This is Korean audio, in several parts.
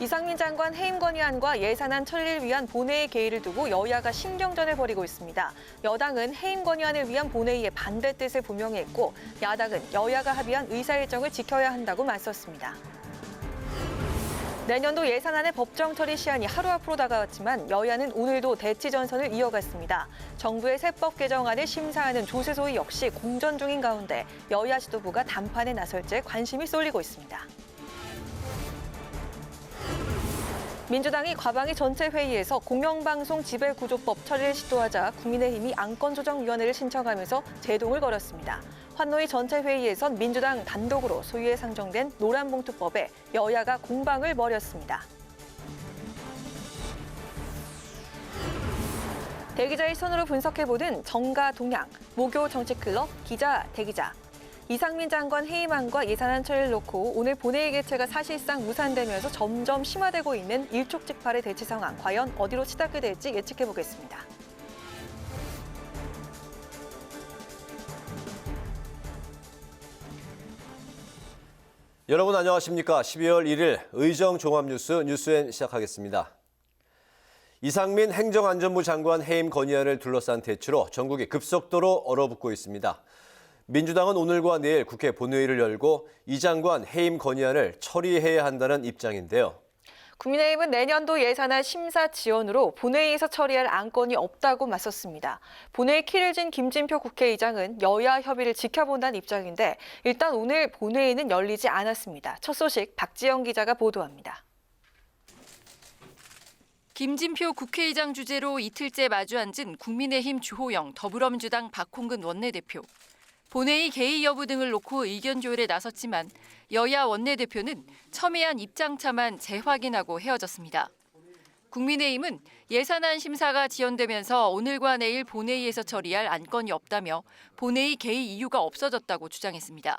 이상민 장관 해임 건의안과 예산안 처리를 위한 본회의 개의를 두고 여야가 신경전을 벌이고 있습니다. 여당은 해임 건의안을 위한 본회의의 반대 뜻을 분명히 했고 야당은 여야가 합의한 의사일정을 지켜야 한다고 맞섰습니다. 내년도 예산안의 법정 처리 시한이 하루 앞으로 다가왔지만 여야는 오늘도 대치전선을 이어갔습니다. 정부의 세법 개정안을 심사하는 조세소위 역시 공전 중인 가운데 여야 지도부가 담판에 나설지 관심이 쏠리고 있습니다. 민주당이 과방위 전체 회의에서 공영방송 지배구조법 처리를 시도하자 국민의힘이 안건조정위원회를 신청하면서 제동을 걸었습니다. 환노위 전체 회의에선 민주당 단독으로 소위에 상정된 노란봉투법에 여야가 공방을 벌였습니다. 대기자의 손으로 분석해보는 정가 동향, 모교 정치클럽 기자 대기자. 이상민 장관 해임안과 예산안 처리를 놓고 오늘 본회의 개최가 사실상 무산되면서 점점 심화되고 있는 일촉즉발의 대치 상황. 과연 어디로 치닫게 될지 예측해보겠습니다. 여러분 안녕하십니까? 12월 1일 의정 종합뉴스 뉴스엔 시작하겠습니다. 이상민 행정안전부 장관 해임 건의안을 둘러싼 대치로 전국이 급속도로 얼어붙고 있습니다. 민주당은 오늘과 내일 국회 본회의를 열고 이 장관 해임 건의안을 처리해야 한다는 입장인데요. 국민의힘은 내년도 예산안 심사 지연으로 본회의에서 처리할 안건이 없다고 맞섰습니다. 본회의 키를 쥔 김진표 국회의장은 여야 협의를 지켜본다는 입장인데 일단 오늘 본회의는 열리지 않았습니다. 첫 소식 박지영 기자가 보도합니다. 김진표 국회의장 주재로 이틀째 마주 앉은 국민의힘 주호영, 더불어민주당 박홍근 원내대표. 본회의 개의 여부 등을 놓고 의견 조율에 나섰지만 여야 원내대표는 첨예한 입장차만 재확인하고 헤어졌습니다. 국민의힘은 예산안 심사가 지연되면서 오늘과 내일 본회의에서 처리할 안건이 없다며 본회의 개의 이유가 없어졌다고 주장했습니다.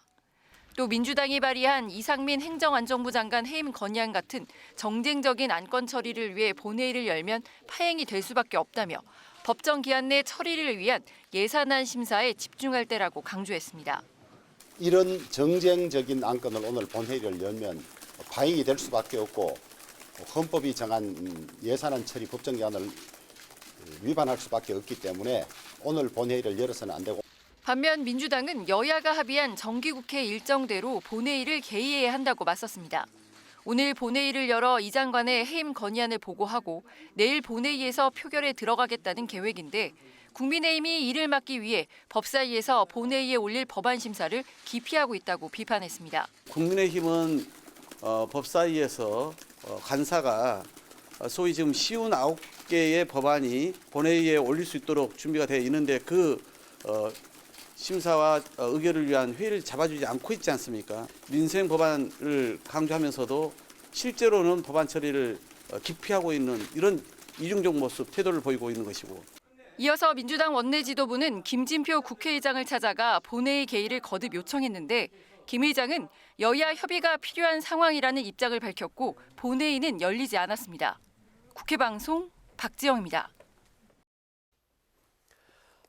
또 민주당이 발의한 이상민 행정안전부 장관 해임 건의안 같은 정쟁적인 안건 처리를 위해 본회의를 열면 파행이 될 수밖에 없다며 법정 기한 내 처리를 위한 예산안 심사에 집중할 때라고 강조했습니다. 이런 정쟁적인 안건을 오늘 본회의를 열면 파행이 될 수밖에 없고 헌법이 정한 예산안 처리 법정 기한을 위반할 수밖에 없기 때문에 오늘 본회의를 열어서는 안 되고. 반면 민주당은 여야가 합의한 정기국회 일정대로 본회의를 개의해야 한다고 맞섰습니다. 오늘 본회의를 열어 이 장관의 해임 건의안을 보고하고 내일 본회의에서 표결에 들어가겠다는 계획인데 국민의힘이 이를 막기 위해 법사위에서 본회의에 올릴 법안 심사를 기피하고 있다고 비판했습니다. 국민의힘은 법사위에서 간사가 소위 지금 쉬운 9개의 법안이 본회의에 올릴 수 있도록 준비가 되어 있는데 그 심사와 의결을 위한 회의를 잡아주지 않고 있지 않습니까? 민생 법안을 강조하면서도 실제로는 법안 처리를 기피하고 있는 이런 이중적 모습, 태도를 보이고 있는 것이고. 이어서 민주당 원내 지도부는 김진표 국회의장을 찾아가 본회의 개의를 거듭 요청했는데 김 의장은 여야 협의가 필요한 상황이라는 입장을 밝혔고 본회의는 열리지 않았습니다. 국회방송 박지영입니다.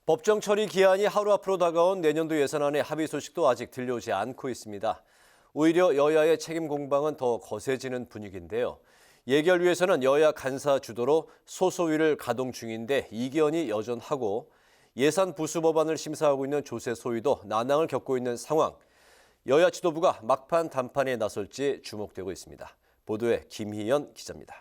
법정 처리 기한이 하루 앞으로 다가온 내년도 예산안의 합의 소식도 아직 들려오지 않고 있습니다. 오히려 여야의 책임 공방은 더 거세지는 분위기인데요. 예결위에서는 여야 간사 주도로 소소위를 가동 중인데 이견이 여전하고 예산 부수 법안을 심사하고 있는 조세소위도 난항을 겪고 있는 상황. 여야 지도부가 막판 담판에 나설지 주목되고 있습니다. 보도에 김희연 기자입니다.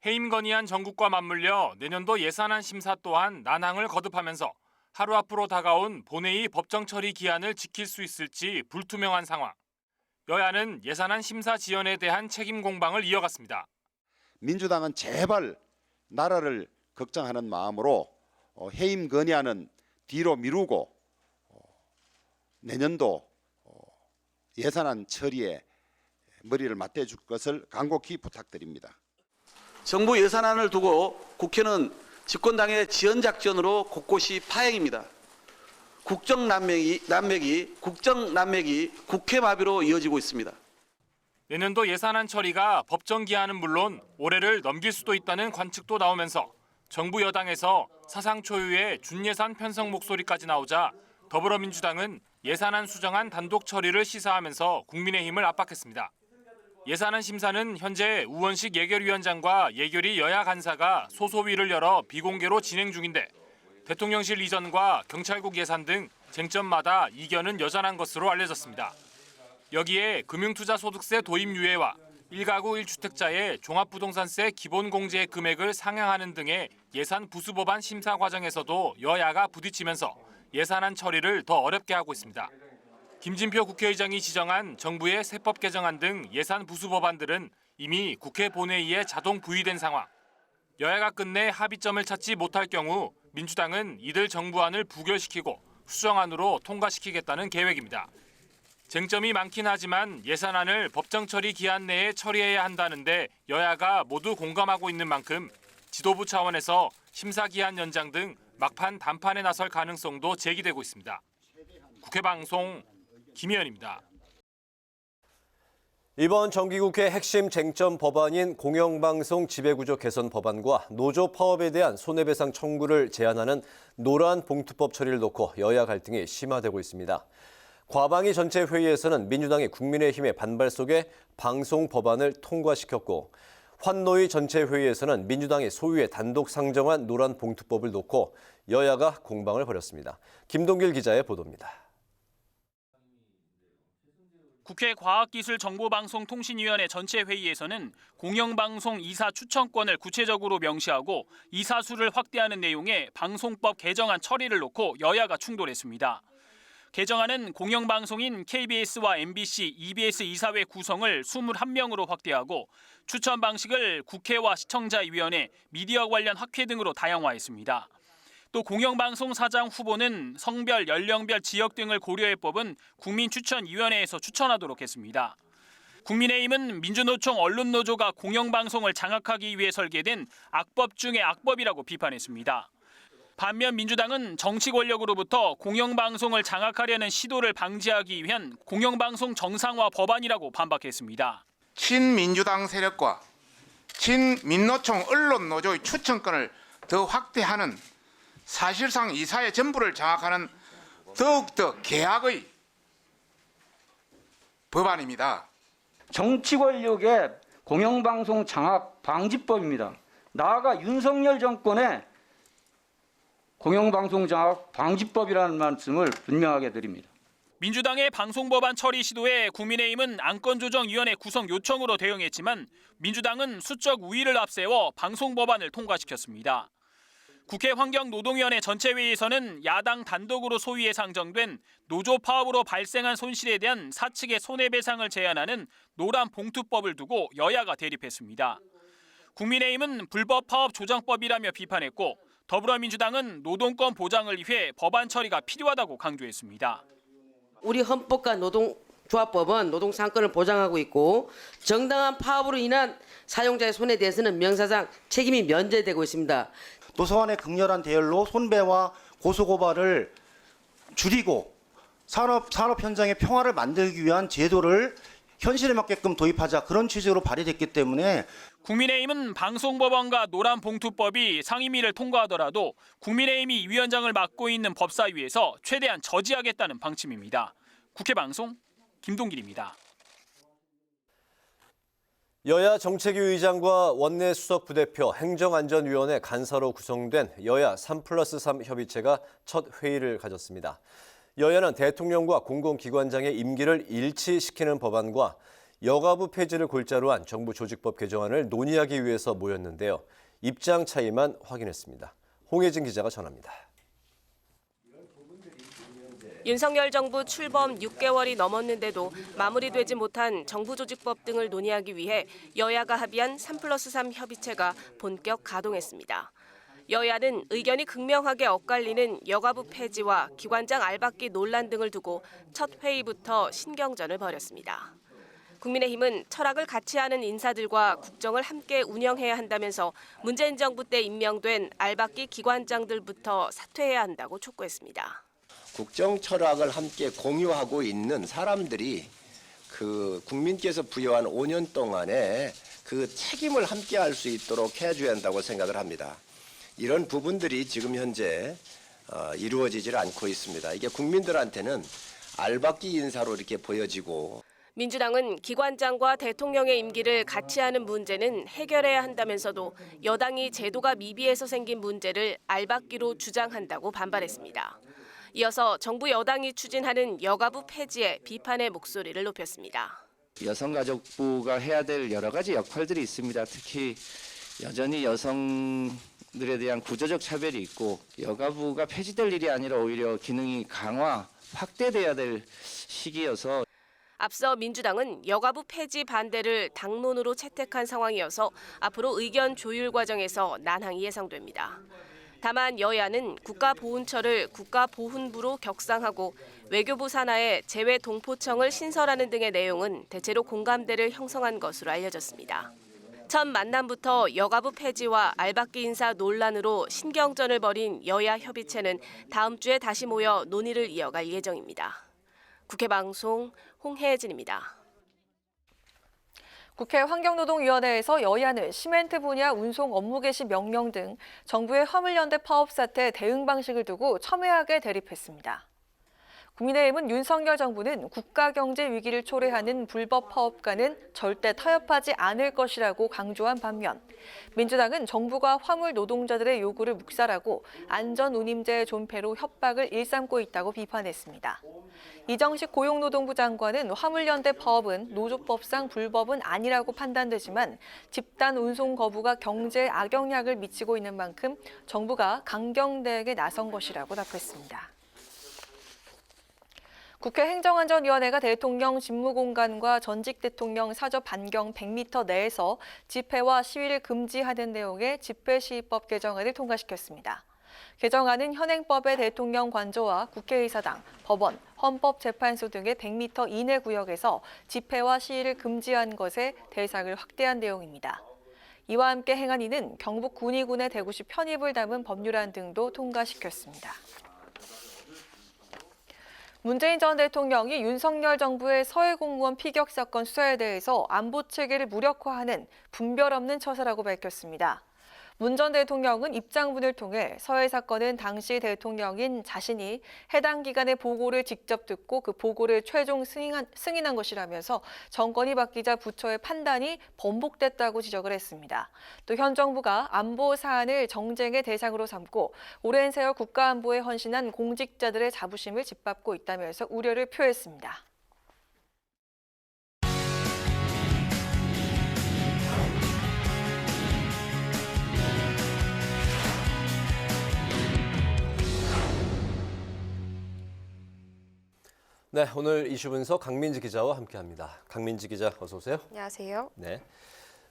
해임 건의안 전국과 맞물려 내년도 예산안 심사 또한 난항을 거듭하면서 하루 앞으로 다가온 본회의 법정 처리 기한을 지킬 수 있을지 불투명한 상황. 여야는 예산안 심사 지연에 대한 책임 공방을 이어갔습니다. 민주당은 제발 나라를 걱정하는 마음으로 해임 건의안은 뒤로 미루고 내년도 예산안 처리에 머리를 맞대줄 것을 간곡히 부탁드립니다. 정부 예산안을 두고 국회는 집권당의 지연작전으로 곳곳이 파행입니다. 국정난맥이 국회 마비로 이어지고 있습니다. 내년도 예산안 처리가 법정 기한은 물론 올해를 넘길 수도 있다는 관측도 나오면서 정부 여당에서 사상 초유의 준예산 편성 목소리까지 나오자 더불어민주당은 예산안 수정안 단독 처리를 시사하면서 국민의힘을 압박했습니다. 예산안 심사는 현재 우원식 예결위원장과 예결위 여야 간사가 소소위를 열어 비공개로 진행 중인데 대통령실 이전과 경찰국 예산 등 쟁점마다 이견은 여전한 것으로 알려졌습니다. 여기에 금융투자소득세 도입 유예와 1가구 1주택자의 종합부동산세 기본공제 금액을 상향하는 등의 예산 부수 법안 심사 과정에서도 여야가 부딪히면서 예산안 처리를 더 어렵게 하고 있습니다. 김진표 국회의장이 지정한 정부의 세법 개정안 등 예산 부수 법안들은 이미 국회 본회의에 자동 부의된 상황. 여야가 끝내 합의점을 찾지 못할 경우 민주당은 이들 정부안을 부결시키고 수정안으로 통과시키겠다는 계획입니다. 쟁점이 많긴 하지만 예산안을 법정 처리 기한 내에 처리해야 한다는데 여야가 모두 공감하고 있는 만큼 지도부 차원에서 심사 기한 연장 등 막판 담판에 나설 가능성도 제기되고 있습니다. 국회 방송 김희연입니다. 이번 정기국회 핵심 쟁점 법안인 공영방송 지배구조 개선 법안과 노조 파업에 대한 손해배상 청구를 제한하는 노란 봉투법 처리를 놓고 여야 갈등이 심화되고 있습니다. 과방위 전체 회의에서는 민주당이 국민의힘의 반발 속에 방송 법안을 통과시켰고 환노위 전체 회의에서는 민주당이 소위에 단독 상정한 노란 봉투법을 놓고 여야가 공방을 벌였습니다. 김동길 기자의 보도입니다. 국회 과학기술정보방송통신위원회 전체 회의에서는 공영방송 이사 추천권을 구체적으로 명시하고 이사 수를 확대하는 내용의 방송법 개정안 처리를 놓고 여야가 충돌했습니다. 개정안은 공영방송인 KBS와 MBC, EBS 이사회 구성을 21명으로 확대하고 추천 방식을 국회와 시청자위원회, 미디어 관련 학회 등으로 다양화했습니다. 또 공영방송 사장 후보는 성별, 연령별, 지역 등을 고려해 뽑은 국민추천위원회에서 추천하도록 했습니다. 국민의힘은 민주노총 언론노조가 공영방송을 장악하기 위해 설계된 악법 중의 악법이라고 비판했습니다. 반면 민주당은 정치 권력으로부터 공영방송을 장악하려는 시도를 방지하기 위한 공영방송 정상화 법안이라고 반박했습니다. 친민주당 세력과 친민노총 언론노조의 추천권을 더 확대하는 사실상 이사의 전부를 장악하는 더욱더 개악의 법안입니다. 정치 권력의 공영방송 장악 방지법입니다. 나아가 윤석열 정권의 공영방송 장악 방지법이라는 말씀을 분명하게 드립니다. 민주당의 방송법안 처리 시도에 국민의힘은 안건조정위원회 구성 요청으로 대응했지만 민주당은 수적 우위를 앞세워 방송법안을 통과시켰습니다. 국회 환경노동위원회 전체회의에서는 야당 단독으로 소위에 상정된 노조 파업으로 발생한 손실에 대한 사측의 손해배상을 제한하는 노란 봉투법을 두고 여야가 대립했습니다. 국민의힘은 불법 파업 조정법이라며 비판했고 더불어민주당은 노동권 보장을 위해 법안 처리가 필요하다고 강조했습니다. 우리 헌법과 노동조합법은 노동상권을 보장하고 있고 정당한 파업으로 인한 사용자의 손해에 대해서는 명사상 책임이 면제되고 있습니다. 노사간의 극렬한 대열로 손배와 고소고발을 줄이고 산업 현장의 평화를 만들기 위한 제도를 현실에 맞게끔 도입하자, 그런 취지로 발의됐기 때문에 국민의힘은 방송법안과 노란봉투법이 상임위를 통과하더라도 국민의힘이 위원장을 맡고 있는 법사위에서 최대한 저지하겠다는 방침입니다. 국회 방송 김동길입니다. 여야 정책위 의장과 원내 수석 부대표, 행정안전위원회 간사로 구성된 여야 3+3 협의체가 첫 회의를 가졌습니다. 여야는 대통령과 공공기관장의 임기를 일치시키는 법안과 여가부 폐지를 골자로 한 정부 조직법 개정안을 논의하기 위해서 모였는데요. 입장 차이만 확인했습니다. 홍혜진 기자가 전합니다. 윤석열 정부 출범 6개월이 넘었는데도 마무리되지 못한 정부 조직법 등을 논의하기 위해 여야가 합의한 3+3 협의체가 본격 가동했습니다. 여야는 의견이 극명하게 엇갈리는 여가부 폐지와 기관장 알박기 논란 등을 두고 첫 회의부터 신경전을 벌였습니다. 국민의힘은 철학을 같이 하는 인사들과 국정을 함께 운영해야 한다면서 문재인 정부 때 임명된 알박기 기관장들부터 사퇴해야 한다고 촉구했습니다. 국정 철학을 함께 공유하고 있는 사람들이 그 국민께서 부여한 5년 동안에 그 책임을 함께 할 수 있도록 해줘야 한다고 생각을 합니다. 이런 부분들이 지금 현재 이루어지질 않고 있습니다. 이게 국민들한테는 알박기 인사로 이렇게 보여지고. 민주당은 기관장과 대통령의 임기를 같이 하는 문제는 해결해야 한다면서도 여당이 제도가 미비해서 생긴 문제를 알박기로 주장한다고 반발했습니다. 이어서 정부 여당이 추진하는 여가부 폐지에 비판의 목소리를 높였습니다. 여성가족부가 해야 될 여러 가지 역할들이 있습니다. 특히 여전히 여성들에 대한 구조적 차별이 있고 여가부가 폐지될 일이 아니라 오히려 기능이 강화, 확대돼야 될 시기여서 앞서 민주당은 여가부 폐지 반대를 당론으로 채택한 상황이어서 앞으로 의견 조율 과정에서 난항이 예상됩니다. 다만 여야는 국가보훈처를 국가보훈부로 격상하고 외교부 산하에 재외동포청을 신설하는 등의 내용은 대체로 공감대를 형성한 것으로 알려졌습니다. 첫 만남부터 여가부 폐지와 알박기 인사 논란으로 신경전을 벌인 여야 협의체는 다음 주에 다시 모여 논의를 이어갈 예정입니다. 국회방송 홍혜진입니다. 국회 환경노동위원회에서 여야는 시멘트 분야 운송 업무 개시 명령 등 정부의 화물연대 파업 사태 대응 방식을 두고 첨예하게 대립했습니다. 국민의힘은 윤석열 정부는 국가 경제 위기를 초래하는 불법 파업과는 절대 타협하지 않을 것이라고 강조한 반면 민주당은 정부가 화물 노동자들의 요구를 묵살하고 안전운임제 존폐로 협박을 일삼고 있다고 비판했습니다. 이정식 고용노동부 장관은 화물연대 파업은 노조법상 불법은 아니라고 판단되지만 집단 운송 거부가 경제에 악영향을 미치고 있는 만큼 정부가 강경 대응에 나선 것이라고 답했습니다. 국회 행정안전위원회가 대통령 직무공간과 전직 대통령 사저 반경 100m 내에서 집회와 시위를 금지하는 내용의 집회시위법 개정안을 통과시켰습니다. 개정안은 현행법의 대통령 관저와 국회의사당, 법원, 헌법재판소 등의 100m 이내 구역에서 집회와 시위를 금지한 것의 대상을 확대한 내용입니다. 이와 함께 행안위는 경북 군위군의 대구시 편입을 담은 법률안 등도 통과시켰습니다. 문재인 전 대통령이 윤석열 정부의 서해 공무원 피격 사건 수사에 대해서 안보 체계를 무력화하는 분별 없는 처사라고 밝혔습니다. 문 전 대통령은 입장문을 통해 서해 사건은 당시 대통령인 자신이 해당 기관의 보고를 직접 듣고 그 보고를 최종 승인한 것이라면서 정권이 바뀌자 부처의 판단이 번복됐다고 지적을 했습니다. 또 현 정부가 안보 사안을 정쟁의 대상으로 삼고 오랜 세월 국가안보에 헌신한 공직자들의 자부심을 짓밟고 있다면서 우려를 표했습니다. 네, 오늘 이슈 분석 강민지 기자와 함께합니다. 강민지 기자, 어서 오세요. 안녕하세요. 네,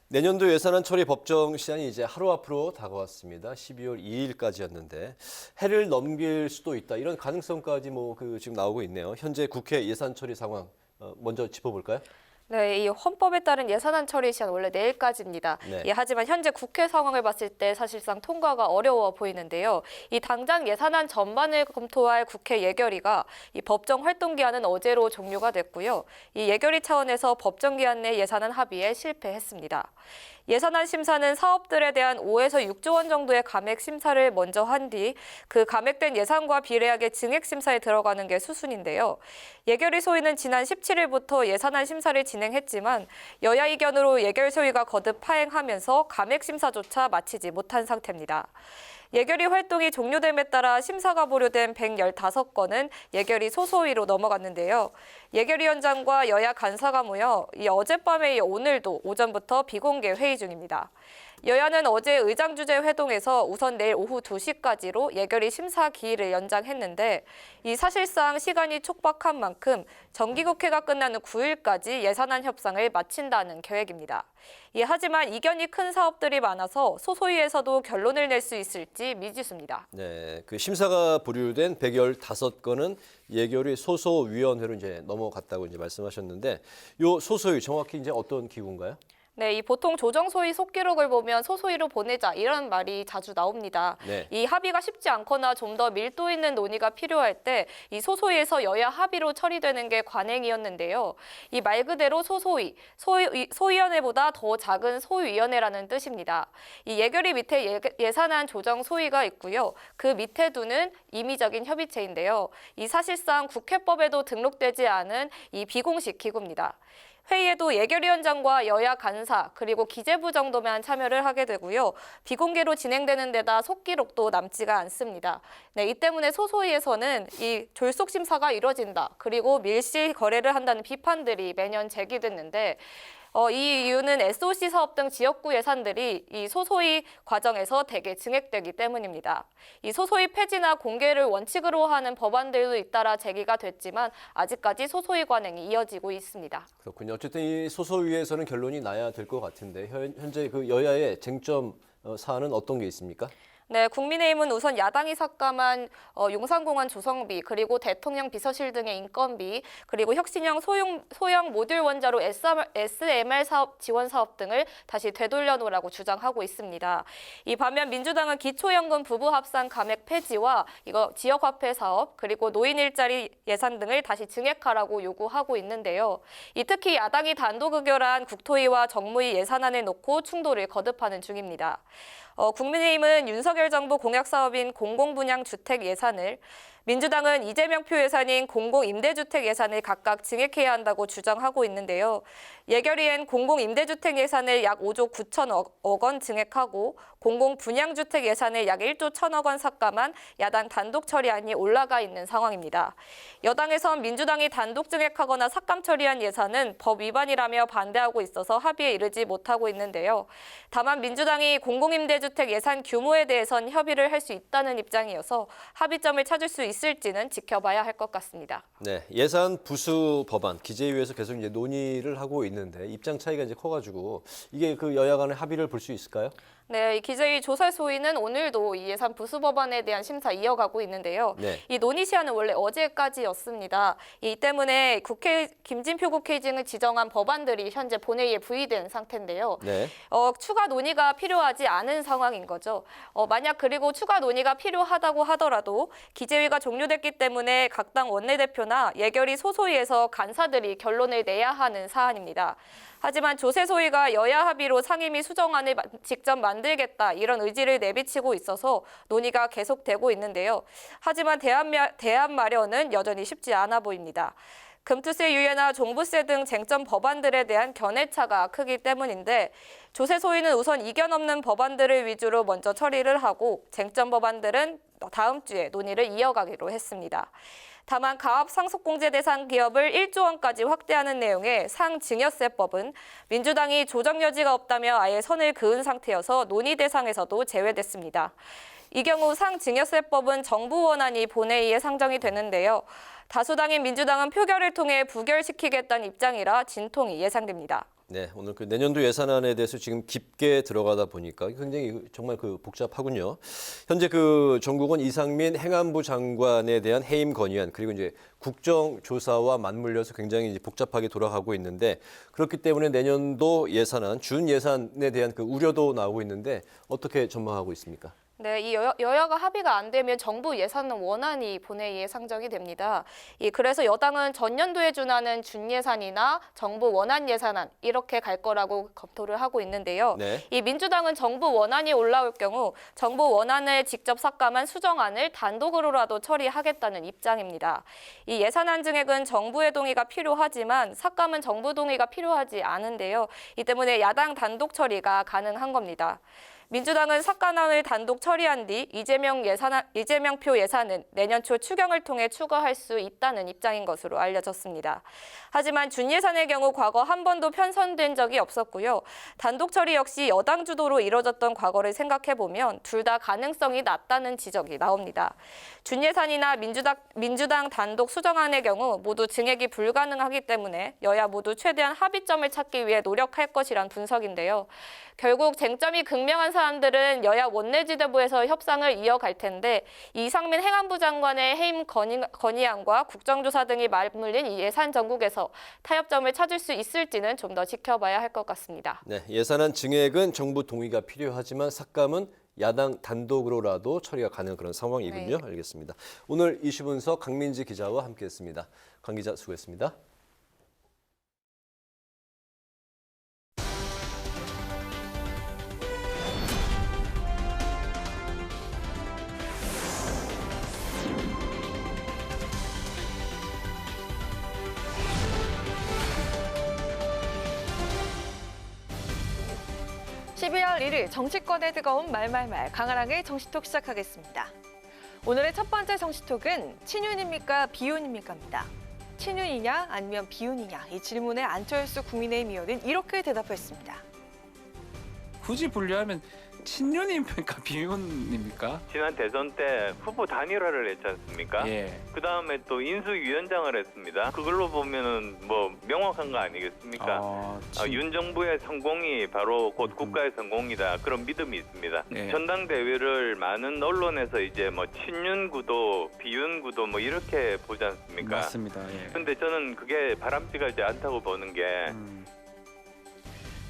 내년도 예산안 처리 법정 시한이 이제 하루 앞으로 다가왔습니다. 12월 2일까지였는데 해를 넘길 수도 있다. 이런 가능성까지 지금 나오고 있네요. 현재 국회 예산 처리 상황 먼저 짚어볼까요? 네, 이 헌법에 따른 예산안 처리 시한 원래 내일까지입니다. 네. 하지만 현재 국회 상황을 봤을 때 사실상 통과가 어려워 보이는데요. 이 당장 예산안 전반을 검토할 국회 예결위가 이 법정 활동 기한은 어제로 종료가 됐고요. 이 예결위 차원에서 법정 기한 내 예산안 합의에 실패했습니다. 예산안 심사는 사업들에 대한 5에서 6조 원 정도의 감액 심사를 먼저 한 뒤 그 감액된 예산과 비례하게 증액 심사에 들어가는 게 수순인데요. 예결위 소위는 지난 17일부터 예산안 심사를 진행했지만 여야 의견으로 예결 소위가 거듭 파행하면서 감액 심사조차 마치지 못한 상태입니다. 예결위 활동이 종료됨에 따라 심사가 보류된 115건은 예결위 소소위로 넘어갔는데요. 예결위원장과 여야 간사가 모여 어젯밤에 오늘도 오전부터 비공개 회의 중입니다. 여야는 어제 의장주재 회동에서 우선 내일 오후 2시까지로 예결위 심사 기일을 연장했는데 이 사실상 시간이 촉박한 만큼 정기국회가 끝나는 9일까지 예산안 협상을 마친다는 계획입니다. 하지만 이견이 큰 사업들이 많아서 소소위에서도 결론을 낼 수 있을지 미지수입니다. 네, 그 심사가 보류된 115건은 예결위 소소위원회로 이제 넘어갔다고 이제 말씀하셨는데, 요 소소위 정확히 이제 어떤 기구인가요? 네, 이 보통 조정소위 속기록을 보면 소소위로 보내자 이런 말이 자주 나옵니다. 네. 이 합의가 쉽지 않거나 좀 더 밀도 있는 논의가 필요할 때 이 소소위에서 여야 합의로 처리되는 게 관행이었는데요. 이 말 그대로 소소위, 소위원회보다 더 작은 소위원회라는 뜻입니다. 이 예결위 밑에 예산안 조정 소위가 있고요. 그 밑에 두는 임의적인 협의체인데요. 이 사실상 국회법에도 등록되지 않은 이 비공식 기구입니다. 회의에도 예결위원장과 여야 간사 그리고 기재부 정도만 참여를 하게 되고요. 비공개로 진행되는 데다 속기록도 남지가 않습니다. 네, 이 때문에 소소위에서는 이 졸속 심사가 이뤄진다. 그리고 밀실 거래를 한다는 비판들이 매년 제기됐는데 이 이유는 SOC 사업 등 지역구 예산들이 이 소소위 과정에서 대개 증액되기 때문입니다. 이 소소위 폐지나 공개를 원칙으로 하는 법안들도 잇따라 제기가 됐지만 아직까지 소소위 관행이 이어지고 있습니다. 그렇군요. 어쨌든 이 소소위에서는 결론이 나야 될 것 같은데 현재 그 여야의 쟁점 사안은 어떤 게 있습니까? 네, 국민의힘은 우선 야당이 삭감한 용산공원 조성비, 그리고 대통령 비서실 등의 인건비, 그리고 혁신형 소형 모듈 원자로 SMR 사업 지원 사업 등을 다시 되돌려놓으라고 주장하고 있습니다. 이 반면 민주당은 기초연금 부부 합산 감액 폐지와 이거 지역화폐 사업, 그리고 노인 일자리 예산 등을 다시 증액하라고 요구하고 있는데요. 특히 야당이 단독 의결한 국토위와 정무위 예산안을 놓고 충돌을 거듭하는 중입니다. 국민의힘은 윤석열 정부 공약 사업인 공공분양 주택 예산을, 민주당은 이재명 표 예산인 공공임대주택 예산을 각각 증액해야 한다고 주장하고 있는데요. 예결위엔 공공임대주택 예산을 약 5조 9천억 원 증액하고 공공분양주택 예산을 약 1조 1천억 원 삭감한 야당 단독 처리안이 올라가 있는 상황입니다. 여당에선 민주당이 단독 증액하거나 삭감 처리한 예산은 법 위반이라며 반대하고 있어서 합의에 이르지 못하고 있는데요. 다만 민주당이 공공임대주택 예산 규모에 대해선 협의를 할 수 있다는 입장이어서 합의점을 찾을 수 있을지는 지켜봐야 할 것 같습니다. 네, 예산 부수 법안 기재위에서 계속 이제 논의를 하고 있는데 입장 차이가 이제 커가지고 이게 그 여야 간의 합의를 볼 수 있을까요? 네, 이 기재위 조사소위는 오늘도 이 예산 부수 법안에 대한 심사 이어가고 있는데요. 네. 이 논의 시한은 원래 어제까지였습니다. 이 때문에 김진표 국회의장을 지정한 법안들이 현재 본회의에 부의된 상태인데요. 네. 추가 논의가 필요하지 않은 상황인 거죠. 만약 그리고 추가 논의가 필요하다고 하더라도 기재위가 종료됐기 때문에 각 당 원내대표나 예결위 소소위에서 간사들이 결론을 내야 하는 사안입니다. 하지만 조세소위가 여야 합의로 상임위 수정안을 직접 만들겠다 이런 의지를 내비치고 있어서 논의가 계속되고 있는데요. 하지만 대안 마련은 여전히 쉽지 않아 보입니다. 금투세 유예나 종부세 등 쟁점 법안들에 대한 견해차가 크기 때문인데 조세소위는 우선 이견 없는 법안들을 위주로 먼저 처리를 하고 쟁점 법안들은 다음 주에 논의를 이어가기로 했습니다. 다만 가압 상속공제 대상 기업을 1조 원까지 확대하는 내용의 상증여세법은 민주당이 조정 여지가 없다며 아예 선을 그은 상태여서 논의 대상에서도 제외됐습니다. 이 경우 상증여세법은 정부 원안이 본회의에 상정이 되는데요. 다수당인 민주당은 표결을 통해 부결시키겠다는 입장이라 진통이 예상됩니다. 네, 오늘 그 내년도 예산안에 대해서 지금 깊게 들어가다 보니까 굉장히 정말 그 복잡하군요. 현재 그 전국은 이상민 행안부 장관에 대한 해임 건의안 그리고 이제 국정조사와 맞물려서 굉장히 이제 복잡하게 돌아가고 있는데 그렇기 때문에 내년도 예산안 준 예산에 대한 그 우려도 나오고 있는데 어떻게 전망하고 있습니까? 네, 이 여야가 합의가 안 되면 정부 예산은 원안이 본회의에 상정이 됩니다. 그래서 여당은 전년도에 준하는 준예산이나 정부 원안 예산안 이렇게 갈 거라고 검토를 하고 있는데요. 네. 이 민주당은 정부 원안이 올라올 경우 정부 원안을 직접 삭감한 수정안을 단독으로라도 처리하겠다는 입장입니다. 이 예산안 증액은 정부의 동의가 필요하지만 삭감은 정부 동의가 필요하지 않은데요. 이 때문에 야당 단독 처리가 가능한 겁니다. 민주당은 삭감안을 단독 처리한 뒤 이재명표 예산은 내년 초 추경을 통해 추가할 수 있다는 입장인 것으로 알려졌습니다. 하지만 준예산의 경우 과거 한 번도 편성된 적이 없었고요. 단독 처리 역시 여당 주도로 이뤄졌던 과거를 생각해보면 둘 다 가능성이 낮다는 지적이 나옵니다. 준예산이나 민주당 단독 수정안의 경우 모두 증액이 불가능하기 때문에 여야 모두 최대한 합의점을 찾기 위해 노력할 것이란 분석인데요. 결국 쟁점이 극명한 사안들은 여야 원내지도부에서 협상을 이어갈 텐데 이상민 행안부 장관의 해임 건의안과 국정조사 등이 맞물린 이 예산 전국에서 타협점을 찾을 수 있을지는 좀 더 지켜봐야 할 것 같습니다. 네, 예산안 증액은 정부 동의가 필요하지만 삭감은 야당 단독으로라도 처리가 가능한 그런 상황이군요. 네. 알겠습니다. 오늘 이슈 분석 강민지 기자와 함께했습니다. 강 기자 수고했습니다. (12월 1일) 정치권의 뜨거운 말말말 강하랑의 정치톡 시작하겠습니다. 오늘의 첫 번째 정치톡은 친윤입니까 비윤입니까입니다. 친윤이냐 아니면 비윤이냐 이 질문에 안철수 국민의힘 의원은 이렇게 대답했습니다. 굳이 분류하면 친윤입니까 비윤입니까? 지난 대선 때 후보 단일화를 했지 않습니까? 예. 그 다음에 또 인수위원장을 했습니다. 그걸로 보면은 뭐 명확한 거 아니겠습니까? 윤 정부의 성공이 바로 곧 국가의 성공이다. 그런 믿음이 있습니다. 예. 전당대회를 많은 언론에서 이제 뭐 친윤 구도, 비윤 구도 뭐 이렇게 보지 않습니까? 맞습니다. 예. 근데 저는 그게 바람직하지 않다고 보는 게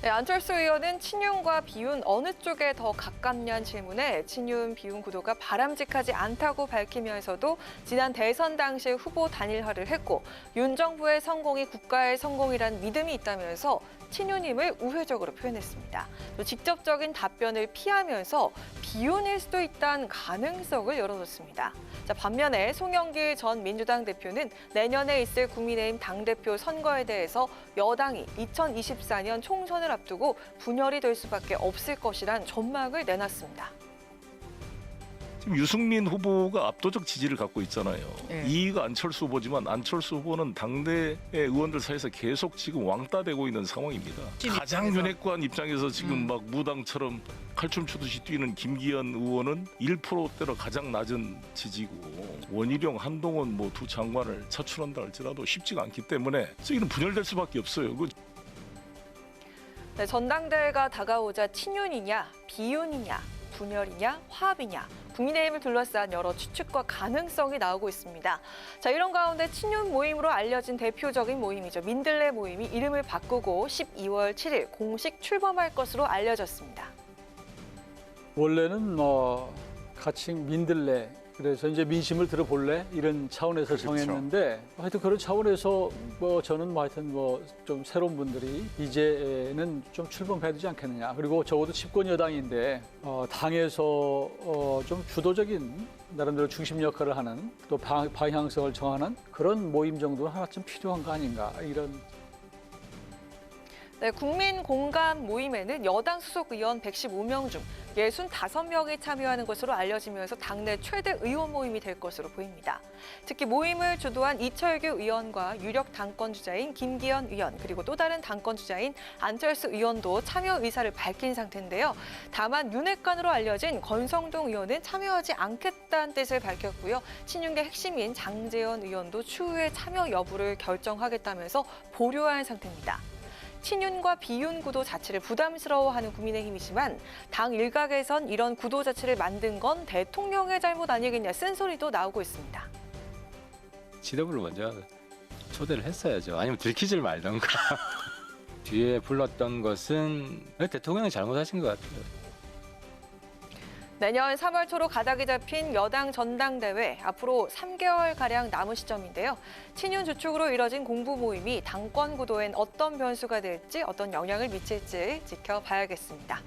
네, 안철수 의원은 친윤과 비윤 어느 쪽에 더 가깝냐는 질문에 친윤, 비윤 구도가 바람직하지 않다고 밝히면서도 지난 대선 당시 후보 단일화를 했고 윤 정부의 성공이 국가의 성공이라는 믿음이 있다면서 친윤임을 우회적으로 표현했습니다. 또 직접적인 답변을 피하면서 비윤일 수도 있다는 가능성을 열어뒀습니다. 자, 반면에 송영길 전 민주당 대표는 내년에 있을 국민의힘 당대표 선거에 대해서 여당이 2024년 총선을 앞두고 분열이 될 수밖에 없을 것이란 전망을 내놨습니다. 지금 유승민 후보가 압도적 지지를 갖고 있잖아요. 네. 2위가 안철수 후보지만 안철수 후보는 당내 의원들 사이에서 계속 지금 왕따되고 있는 상황입니다. 가장 윤핵관 입장에서 지금 막 무당처럼 칼춤 추듯이 뛰는 김기현 의원은 1%대로 가장 낮은 지지고 원희룡, 한동훈 뭐 두 장관을 차출한다 할지라도 쉽지가 않기 때문에 저기는 분열될 수밖에 없어요. 네, 전당대회가 다가오자 친윤이냐, 비윤이냐, 분열이냐, 화합이냐 국민의힘을 둘러싼 여러 추측과 가능성이 나오고 있습니다. 자, 이런 가운데 친윤 모임으로 알려진 대표적인 모임이죠. 민들레 모임이 이름을 바꾸고 12월 7일 공식 출범할 것으로 알려졌습니다. 원래는 같이 민들레 그래서 이제 민심을 들어볼래 이런 차원에서 정했는데 하여튼 그런 차원에서 저는 하여튼 좀 새로운 분들이 이제는 좀 출범해야 되지 않겠느냐. 그리고 적어도 집권 여당인데 당에서 좀 주도적인 나름대로 중심 역할을 하는 또 방향성을 정하는 그런 모임 정도는 하나쯤 필요한 거 아닌가 이런. 네, 국민 공감 모임에는 여당 소속 의원 115명 중 65명이 참여하는 것으로 알려지면서 당내 최대 의원 모임이 될 것으로 보입니다. 특히 모임을 주도한 이철규 의원과 유력 당권주자인 김기현 의원 그리고 또 다른 당권주자인 안철수 의원도 참여 의사를 밝힌 상태인데요. 다만 윤핵관으로 알려진 권성동 의원은 참여하지 않겠다는 뜻을 밝혔고요. 친윤계 핵심인 장제원 의원도 추후에 참여 여부를 결정하겠다면서 보류한 상태입니다. 친윤과 비윤 구도 자체를 부담스러워하는 국민의힘이지만 당 일각에선 이런 구도 자체를 만든 건 대통령의 잘못 아니겠냐 쓴소리도 나오고 있습니다. 지도부를 먼저 초대를 했어야죠. 아니면 들키질 말던가. 뒤에 불렀던 것은 대통령이 잘못하신 것 같아요. 내년 3월 초로 가닥이 잡힌 여당 전당대회 앞으로 3개월가량 남은 시점인데요. 친윤 주축으로 이뤄진 공부 모임이 당권 구도엔 어떤 변수가 될지 어떤 영향을 미칠지 지켜봐야겠습니다.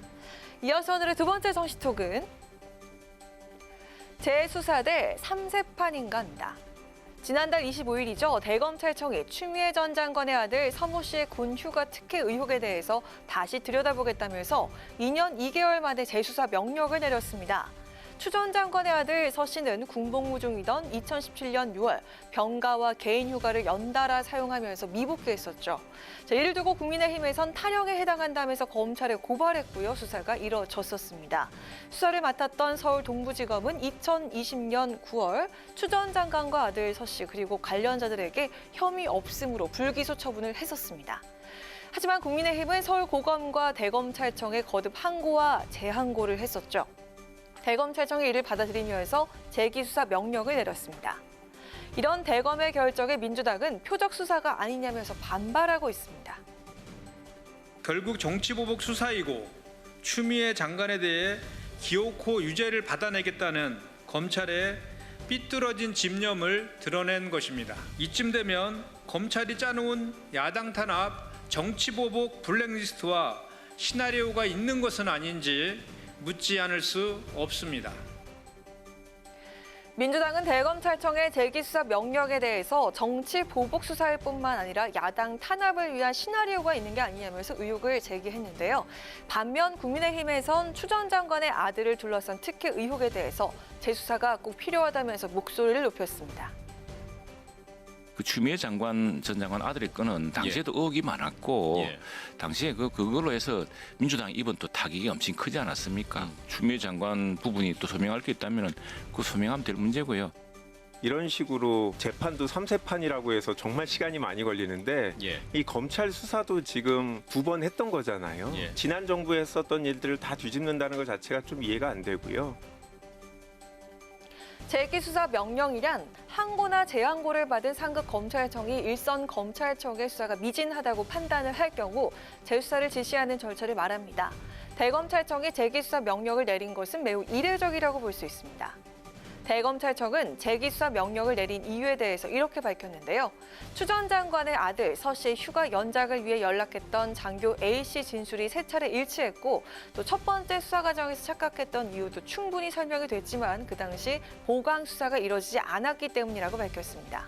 이어서 오늘의 두 번째 정치톡은 재수사대 3세판인가입니다. 지난달 25일이죠. 대검찰청이 추미애 전 장관의 아들 서모 씨의 군휴가 특혜 의혹에 대해서 다시 들여다보겠다면서 2년 2개월 만에 재수사 명령을 내렸습니다. 추 전 장관의 아들 서 씨는 군복무 중이던 2017년 6월 병가와 개인 휴가를 연달아 사용하면서 미복귀했었죠. 자, 이를 두고 국민의힘에선 탈영에 해당한다면서 검찰에 고발했고요. 수사가 이뤄졌었습니다. 수사를 맡았던 서울 동부지검은 2020년 9월 추 전 장관과 아들 서 씨 그리고 관련자들에게 혐의 없음으로 불기소 처분을 했었습니다. 하지만 국민의힘은 서울고검과 대검찰청에 거듭 항고와 재항고를 했었죠. 대검찰청이 이를 받아들이면서 재기수사 명령을 내렸습니다. 이런 대검의 결정에 민주당은 표적 수사가 아니냐면서 반발하고 있습니다. 결국 정치보복 수사이고 추미애 장관에 대해 기어코 유죄를 받아내겠다는 검찰의 삐뚤어진 집념을 드러낸 것입니다. 이쯤 되면 검찰이 짜놓은 야당 탄압, 정치보복 블랙리스트와 시나리오가 있는 것은 아닌지 묻지 않을 수 없습니다. 민주당은 대검찰청의 재기수사 명령에 대해서 정치 보복 수사일 뿐만 아니라 야당 탄압을 위한 시나리오가 있는 게 아니냐면서 의혹을 제기했는데요. 반면 국민의힘에선 추 전 장관의 아들을 둘러싼 특혜 의혹에 대해서 재수사가 꼭 필요하다면서 목소리를 높였습니다. 그 추미애 전 장관 아들의 건은 당시에도 의혹이 많았고 당시에 그걸로 해서 민주당 입은 또 타격이 엄청 크지 않았습니까? 추미애 장관 부분이 또 소명할 게 있다면 그 소명하면 될 문제고요. 이런 식으로 재판도 3세판이라고 해서 정말 시간이 많이 걸리는데 이 검찰 수사도 지금 2번 했던 거잖아요. 지난 정부에 했었던 일들을 다 뒤집는다는 것 자체가 좀 이해가 안 되고요. 재기수사 명령이란 항고나 재항고를 받은 상급 검찰청이 일선 검찰청의 수사가 미진하다고 판단을 할 경우 재수사를 지시하는 절차를 말합니다. 대검찰청이 재기수사 명령을 내린 것은 매우 이례적이라고 볼 수 있습니다. 대검찰청은 재기수사 명령을 내린 이유에 대해서 이렇게 밝혔는데요. 추 전 장관의 아들 서 씨의 휴가 연장을 위해 연락했던 장교 A씨 진술이 3차례 일치했고 또 첫 번째 수사 과정에서 착각했던 이유도 충분히 설명이 됐지만 그 당시 보강 수사가 이뤄지지 않았기 때문이라고 밝혔습니다.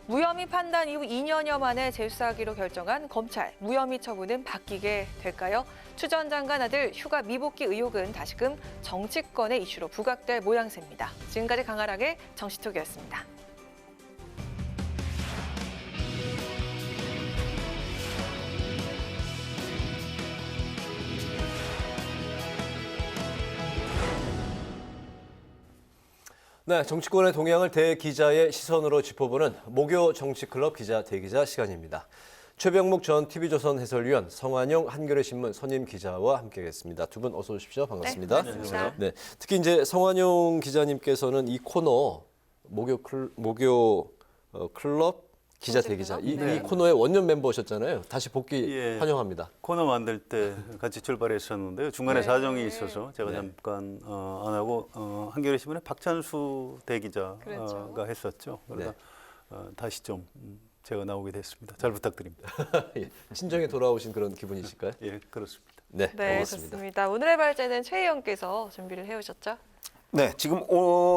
무혐의 판단 이후 2년여 만에 재수사하기로 결정한 검찰, 무혐의 처분은 바뀌게 될까요? 추 전 장관 아들 휴가 미복귀 의혹은 다시금 정치권의 이슈로 부각될 모양새입니다. 지금까지 강아락의 정치톡이었습니다. 네, 정치권의 동향을 대기자의 시선으로 짚어보는 목요 정치클럽 기자 대기자 시간입니다. 최병묵 전 TV조선 해설위원, 성환용 한겨레신문 선임 기자와 함께하겠습니다. 두 분 어서 오십시오. 반갑습니다. 네, 반갑습니다. 네, 특히 이제 성환용 기자님께서는 이 코너 목요 클럽 기자 대기자 이 코너의 원년 멤버셨잖아요. 다시 복귀 환영합니다. 코너 만들 때 같이 출발했었는데요. 중간에 사정이 있어서 제가 잠깐 안 하고 한겨레신문의 박찬수 대기자가 했었죠. 그러다 다시 좀 제가 나오게 됐습니다. 잘 부탁드립니다. 친정에 돌아오신 그런 기분이실까요? 예, 그렇습니다. 네, 좋습니다. 오늘의 발제는 최 의원께서 준비를 해오셨죠? 네, 지금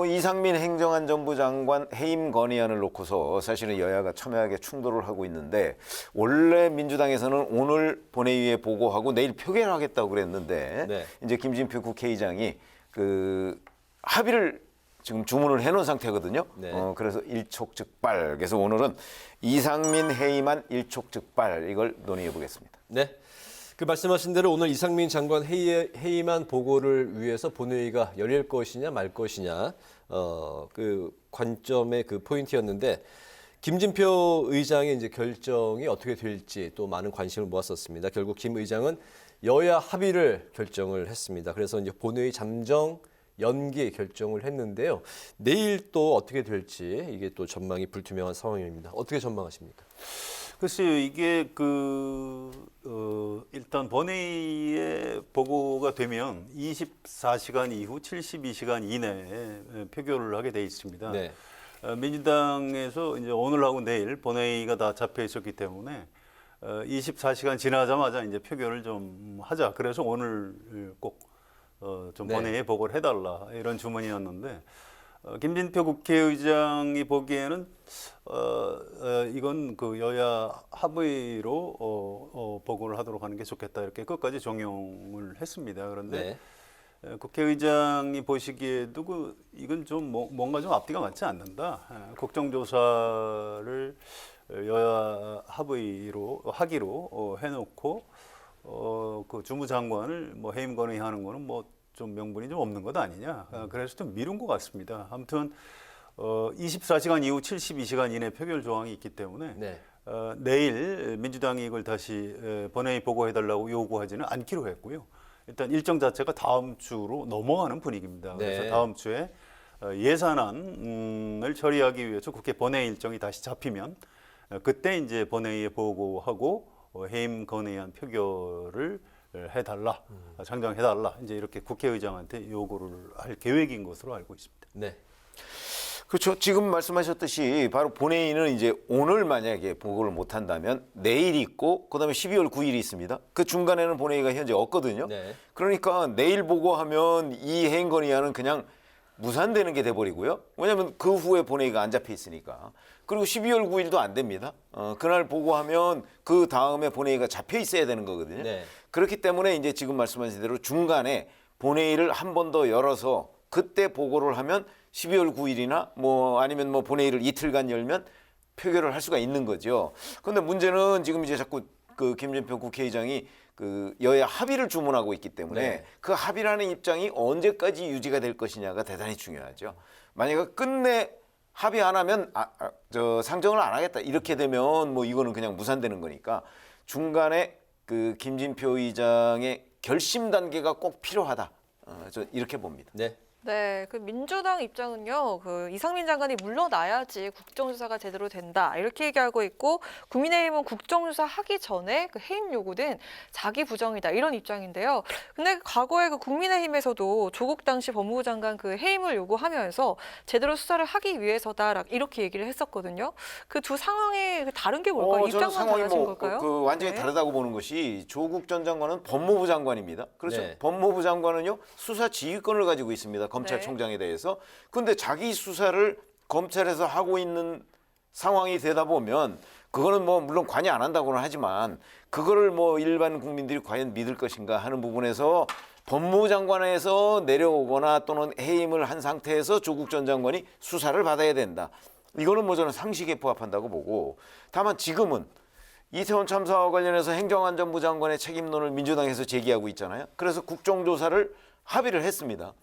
이상민 행정안전부 장관 해임 건의안을 놓고서 사실은 여야가 첨예하게 충돌을 하고 있는데 원래 민주당에서는 오늘 본회의에 보고하고 내일 표결하겠다고 그랬는데 이제 김진표 국회의장이 그 합의를 지금 주문을 해놓은 상태거든요. 그래서 일촉즉발. 그래서 오늘은 이상민 해임안 일촉즉발 이걸 논의해 보겠습니다. 네. 그 말씀하신 대로 오늘 이상민 장관 해임안 보고를 위해서 본회의가 열릴 것이냐 말 것이냐 그 관점의 그 포인트였는데 김진표 의장의 이제 결정이 어떻게 될지 또 많은 관심을 모았었습니다. 결국 김 의장은 여야 합의를 결정을 했습니다. 그래서 이제 본회의 잠정 연기 결정을 했는데요. 내일 또 어떻게 될지 이게 또 전망이 불투명한 상황입니다. 어떻게 전망하십니까? 글쎄요, 이게 일단 본회의에 보고가 되면 24시간 이후 72시간 이내에 표결을 하게 돼 있습니다. 네. 민주당에서 이제 오늘하고 내일 본회의가 다 잡혀 있었기 때문에 24시간 지나자마자 이제 표결을 좀 하자. 그래서 오늘 꼭 좀 본회의에 보고를 해달라 이런 주문이었는데 김진표 국회의장이 보기에는 이건 그 여야 합의로 보고를 하도록 하는 게 좋겠다 이렇게 끝까지 종용을 했습니다. 그런데 국회의장이 보시기에도 이건 좀 뭔가 좀 앞뒤가 맞지 않는다. 국정조사를 여야 합의로 하기로 해놓고 그 주무장관을 뭐 해임 건의하는 거는 뭐 좀 명분이 좀 없는 것 아니냐. 그래서 좀 미룬 것 같습니다. 아무튼 24시간 이후 72시간 이내 표결 조항이 있기 때문에 내일 민주당이 이걸 다시 본회의 보고해달라고 요구하지는 않기로 했고요. 일단 일정 자체가 다음 주로 넘어가는 분위기입니다. 그래서 네. 다음 주에 예산안을 처리하기 위해서 국회 본회의 일정이 다시 잡히면 그때 이제 본회의에 보고하고 해임 건의안 표결을 해달라, 상정해달라, 이제 이렇게 국회의장한테 요구를 할 계획인 것으로 알고 있습니다. 네. 그렇죠. 지금 말씀하셨듯이 바로 본회의는 이제 오늘 만약에 보고를 못 한다면 내일 있고 그다음에 12월 9일이 있습니다. 그 중간에는 본회의가 현재 없거든요. 네. 그러니까 내일 보고하면 이 해임 건의안은 그냥 무산되는 게 돼버리고요. 왜냐하면 그 후에 본회의가 안 잡혀 있으니까. 그리고 12월 9일도 안 됩니다. 그날 보고하면 그 다음에 본회의가 잡혀 있어야 되는 거거든요. 네. 그렇기 때문에 이제 지금 말씀하신 대로 중간에 본회의를 한 번 더 열어서 그때 보고를 하면 12월 9일이나 뭐 아니면 뭐 본회의를 이틀간 열면 표결을 할 수가 있는 거죠. 그런데 문제는 지금 이제 자꾸 그 김진표 국회의장이 그 여야 합의를 주문하고 있기 때문에 네. 그 합의라는 입장이 언제까지 유지가 될 것이냐가 대단히 중요하죠. 만약에 끝내 합의 안 하면 상정을 안 하겠다 이렇게 되면 뭐 이거는 그냥 무산되는 거니까 중간에 그 김진표 의장의 결심 단계가 꼭 필요하다. 저 이렇게 봅니다. 네. 네, 그 민주당 입장은요, 그 이상민 장관이 물러나야지 국정조사가 제대로 된다 이렇게 얘기하고 있고, 국민의힘은 국정조사 하기 전에 그 해임 요구는 자기 부정이다 이런 입장인데요. 근데 과거에 그 국민의힘에서도 조국 당시 법무부 장관 그 해임을 요구하면서 제대로 수사를 하기 위해서다 이렇게 얘기를 했었거든요. 그 두 상황이 다른 게 뭘까요? 저는 입장만 상황이 달라진 뭐 걸까요? 그 완전히 네. 다르다고 보는 것이 조국 전 장관은 법무부 장관입니다. 그렇죠. 네. 법무부 장관은요 수사 지휘권을 가지고 있습니다. 검찰총장에 대해서. 근데 자기 수사를 검찰에서 하고 있는 상황이 되다 보면 그거는 뭐 물론 관여 안 한다고는 하지만 그거를 뭐 일반 국민들이 과연 믿을 것인가 하는 부분에서 법무부 장관에서 내려오거나 또는 해임을 한 상태에서 조국 전 장관이 수사를 받아야 된다. 이거는 뭐 저는 상식에 부합한다고 보고, 다만 지금은 이태원 참사와 관련해서 행정안전부 장관의 책임론을 민주당에서 제기하고 있잖아요. 그래서 국정조사를 합의를 했습니다.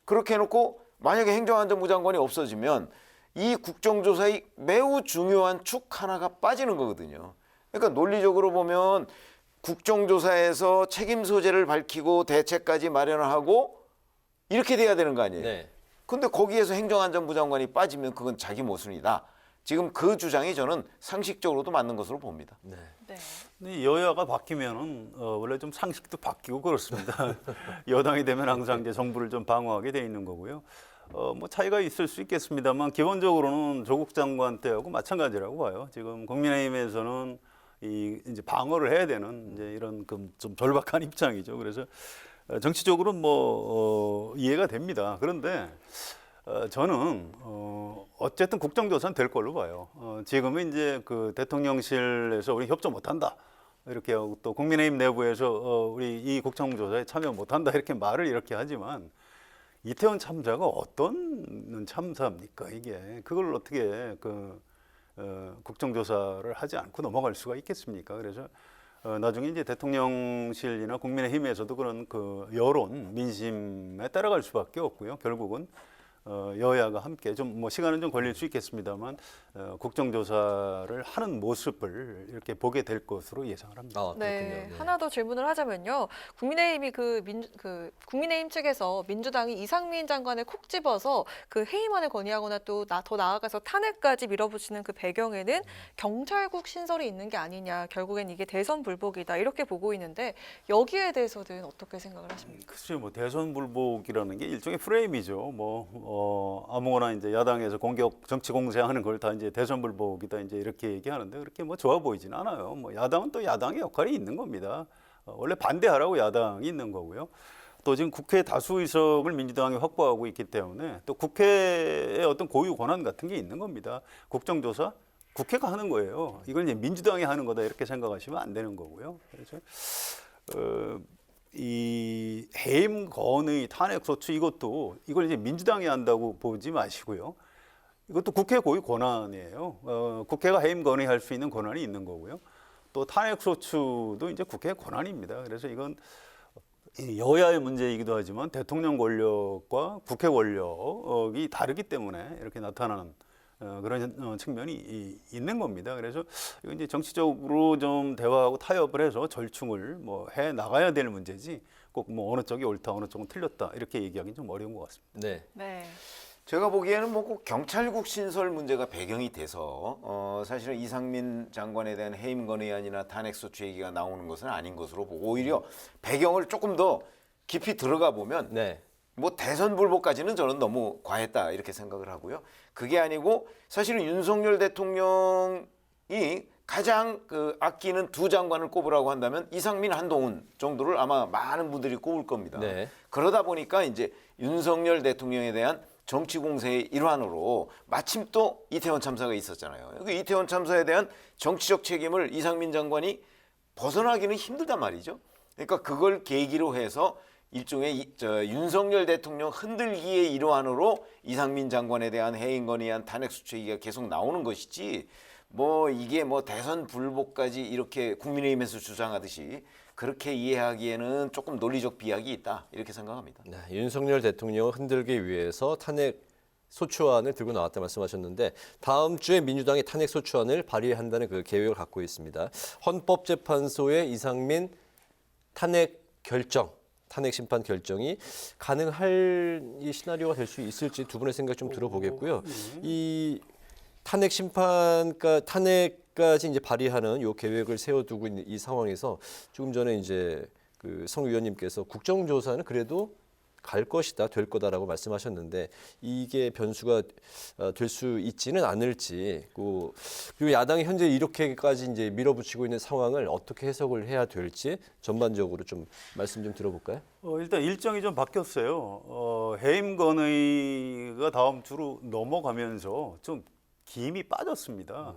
그렇게 해놓고 만약에 행정안전부 장관이 없어지면 이 국정조사의 매우 중요한 축 하나가 빠지는 거거든요. 그러니까 논리적으로 보면 국정조사에서 책임 소재를 밝히고 대책까지 마련하고 이렇게 돼야 되는 거 아니에요. 네. 근데 거기에서 행정안전부 장관이 빠지면 그건 자기 모순이다. 지금 그 주장이 저는 상식적으로도 맞는 것으로 봅니다. 네. 근데 여야가 바뀌면은 원래 좀 상식도 바뀌고 그렇습니다. 여당이 되면 항상 이제 정부를 좀 방어하게 돼 있는 거고요. 뭐 차이가 있을 수 있겠습니다만 기본적으로는 조국 장관 때하고 마찬가지라고 봐요. 지금 국민의힘에서는 이제 방어를 해야 되는 이제 이런 좀 절박한 입장이죠. 그래서 정치적으로 뭐 이해가 됩니다. 그런데 저는 어쨌든 국정조사는 될 걸로 봐요. 지금은 이제 그 대통령실에서 우리 협조 못한다 이렇게 하고 또 국민의힘 내부에서 우리 이 국정조사에 참여 못한다 이렇게 말을 이렇게 하지만 이태원 참사가 어떤 참사입니까 이게? 그걸 어떻게 국정조사를 하지 않고 넘어갈 수가 있겠습니까? 그래서 나중에 이제 대통령실이나 국민의힘에서도 그런 그 여론, 민심에 따라갈 수밖에 없고요. 결국은 여야가 함께 좀 뭐 시간은 좀 걸릴 수 있겠습니다만 국정조사를 하는 모습을 이렇게 보게 될 것으로 예상을 합니다. 네, 하나 더 질문을 하자면요. 국민의힘이 국민의힘 측에서 민주당이 이상민 장관을 콕 집어서 그 해임안을 건의하거나 또 더 나아가서 탄핵까지 밀어붙이는 그 배경에는 경찰국 신설이 있는 게 아니냐. 결국엔 이게 대선 불복이다. 이렇게 보고 있는데 여기에 대해서는 어떻게 생각을 하십니까? 글쎄요, 뭐 대선 불복이라는 게 일종의 프레임이죠. 아무거나 이제 야당에서 정치 공세하는 걸 다 이제 대선 불복이다 이제 이렇게 얘기하는데 그렇게 뭐 좋아 보이진 않아요. 뭐 야당은 또 야당의 역할이 있는 겁니다. 원래 반대하라고 야당이 있는 거고요. 또 지금 국회 다수 의석을 민주당이 확보하고 있기 때문에 또 국회의 어떤 고유 권한 같은 게 있는 겁니다. 국정조사 국회가 하는 거예요. 이걸 이제 민주당이 하는 거다 이렇게 생각하시면 안 되는 거고요. 그래서 이 해임 건의 탄핵 소추 이걸 이제 민주당이 한다고 보지 마시고요. 이것도 국회 고유 권한이에요. 국회가 해임 건의할 수 있는 권한이 있는 거고요. 또 탄핵 소추도 이제 국회의 권한입니다. 그래서 이건 여야의 문제이기도 하지만 대통령 권력과 국회 권력이 다르기 때문에 이렇게 나타나는 그런 측면이 있는 겁니다. 그래서 이거 이제 정치적으로 좀 대화하고 타협을 해서 절충을 뭐 해 나가야 될 문제지 꼭 뭐 어느 쪽이 옳다 어느 쪽은 틀렸다 이렇게 얘기하기는 좀 어려운 것 같습니다. 네. 네. 제가 보기에는 뭐 꼭 경찰국 신설 문제가 배경이 돼서 사실은 이상민 장관에 대한 해임 건의안이나 탄핵소추 얘기가 나오는 것은 아닌 것으로 보고 오히려 배경을 조금 더 깊이 들어가 보면 뭐 대선 불복까지는 저는 너무 과했다 이렇게 생각을 하고요. 그게 아니고 사실은 윤석열 대통령이 가장 아끼는 두 장관을 꼽으라고 한다면 이상민, 한동훈 정도를 아마 많은 분들이 꼽을 겁니다. 그러다 보니까 이제 윤석열 대통령에 대한 정치 공세의 일환으로 마침 또 이태원 참사가 있었잖아요. 그 이태원 참사에 대한 정치적 책임을 이상민 장관이 벗어나기는 힘들단 말이죠. 그러니까 그걸 계기로 해서 일종의 윤석열 대통령 흔들기의 일환으로 이상민 장관에 대한 해임 건의안 탄핵소추 얘기가 계속 나오는 것이지 뭐 이게 뭐 대선 불복까지 이렇게 국민의힘에서 주장하듯이 그렇게 이해하기에는 조금 논리적 비약이 있다 이렇게 생각합니다. 네, 윤석열 대통령을 흔들기 위해서 탄핵 소추안을 들고 나왔다 말씀하셨는데 다음 주에 민주당이 탄핵 소추안을 발의한다는 그 계획을 갖고 있습니다. 헌법재판소의 이상민 탄핵 심판 결정이 가능할 이 시나리오가 될 수 있을지 두 분의 생각 좀 들어보겠고요. 이 탄핵까지 이제 발의하는 요 계획을 세워두고 있는 이 상황에서 조금 전에 이제 그 성 의원님께서 국정조사는 그래도 갈 것이다, 될 거다라고 말씀하셨는데 이게 변수가 될 수 있지는 않을지 그리고 야당이 현재 이렇게까지 이제 밀어붙이고 있는 상황을 어떻게 해석을 해야 될지 전반적으로 좀 말씀 좀 들어볼까요? 일단 일정이 좀 바뀌었어요. 해임 건의가 다음 주로 넘어가면서 좀 김이 빠졌습니다.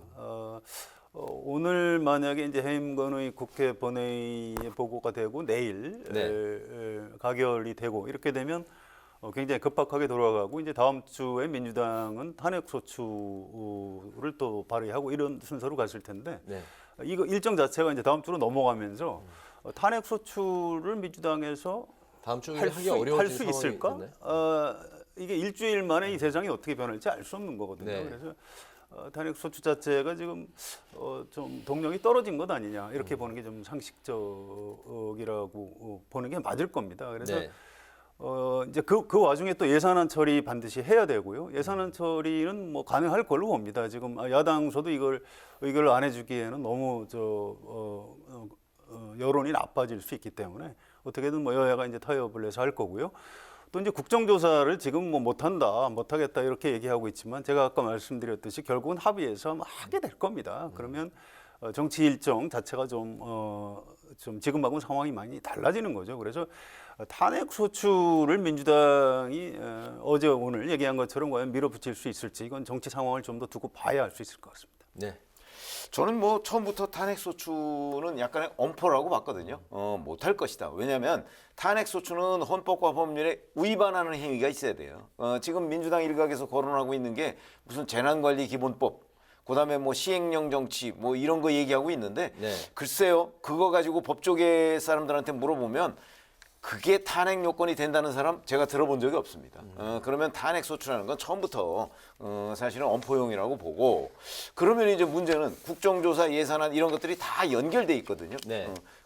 오늘 만약에 이제 해임 건의 국회 본회의에 보고가 되고 내일 가결이 되고 이렇게 되면 굉장히 급박하게 돌아가고 이제 다음 주에 민주당은 탄핵 소추를 또 발의하고 이런 순서로 갔을 텐데 이거 일정 자체가 이제 다음 주로 넘어가면서 탄핵 소추를 민주당에서 다음 주에 할 수 있을까? 이게 일주일 만에 이 세상이 어떻게 변할지 알 수 없는 거거든요. 그래서 탄핵 소추 자체가 지금 좀 동력이 떨어진 것 아니냐 이렇게 보는 게 좀 상식적이라고 보는 게 맞을 겁니다. 그래서 이제 그 와중에 또 예산안 처리 반드시 해야 되고요. 예산안 처리는 뭐 가능할 걸로 봅니다. 지금 야당서도 이걸 의결을 안 해주기에는 너무 여론이 나빠질 수 있기 때문에 어떻게든 뭐 여야가 이제 타협을 해서 할 거고요. 또 이제 국정조사를 지금 뭐 못하겠다 이렇게 얘기하고 있지만 제가 아까 말씀드렸듯이 결국은 합의해서 하게 될 겁니다. 그러면 정치 일정 자체가 좀 지금하고는 상황이 많이 달라지는 거죠. 그래서 탄핵 소추를 민주당이 어제 오늘 얘기한 것처럼 과연 밀어붙일 수 있을지 이건 정치 상황을 좀 더 두고 봐야 알 수 있을 것 같습니다. 네. 저는 뭐 처음부터 탄핵소추는 약간의 엄포라고 봤거든요. 못할 것이다. 왜냐하면 탄핵소추는 헌법과 법률에 위반하는 행위가 있어야 돼요. 지금 민주당 일각에서 거론하고 있는 게 무슨 재난관리기본법, 그다음에 뭐 시행령 정치 뭐 이런 거 얘기하고 있는데 글쎄요. 그거 가지고 법조계 사람들한테 물어보면 그게 탄핵 요건이 된다는 사람 제가 들어본 적이 없습니다. 그러면 탄핵 소추라는 건 처음부터 사실은 엄포용이라고 보고 그러면 이제 문제는 국정조사 예산안 이런 것들이 다 연결돼 있거든요.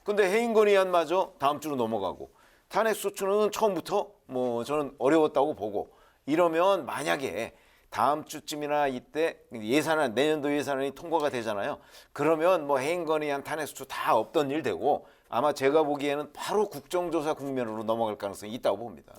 근데 해임 건의안마저 다음 주로 넘어가고 탄핵 소추는 처음부터 뭐 저는 어려웠다고 보고 이러면 만약에 다음 주쯤이나 이때 예산안 내년도 예산안이 통과가 되잖아요. 그러면 뭐 해임 건의안 탄핵 소추 다 없던 일 되고 아마 제가 보기에는 바로 국정조사 국면으로 넘어갈 가능성이 있다고 봅니다.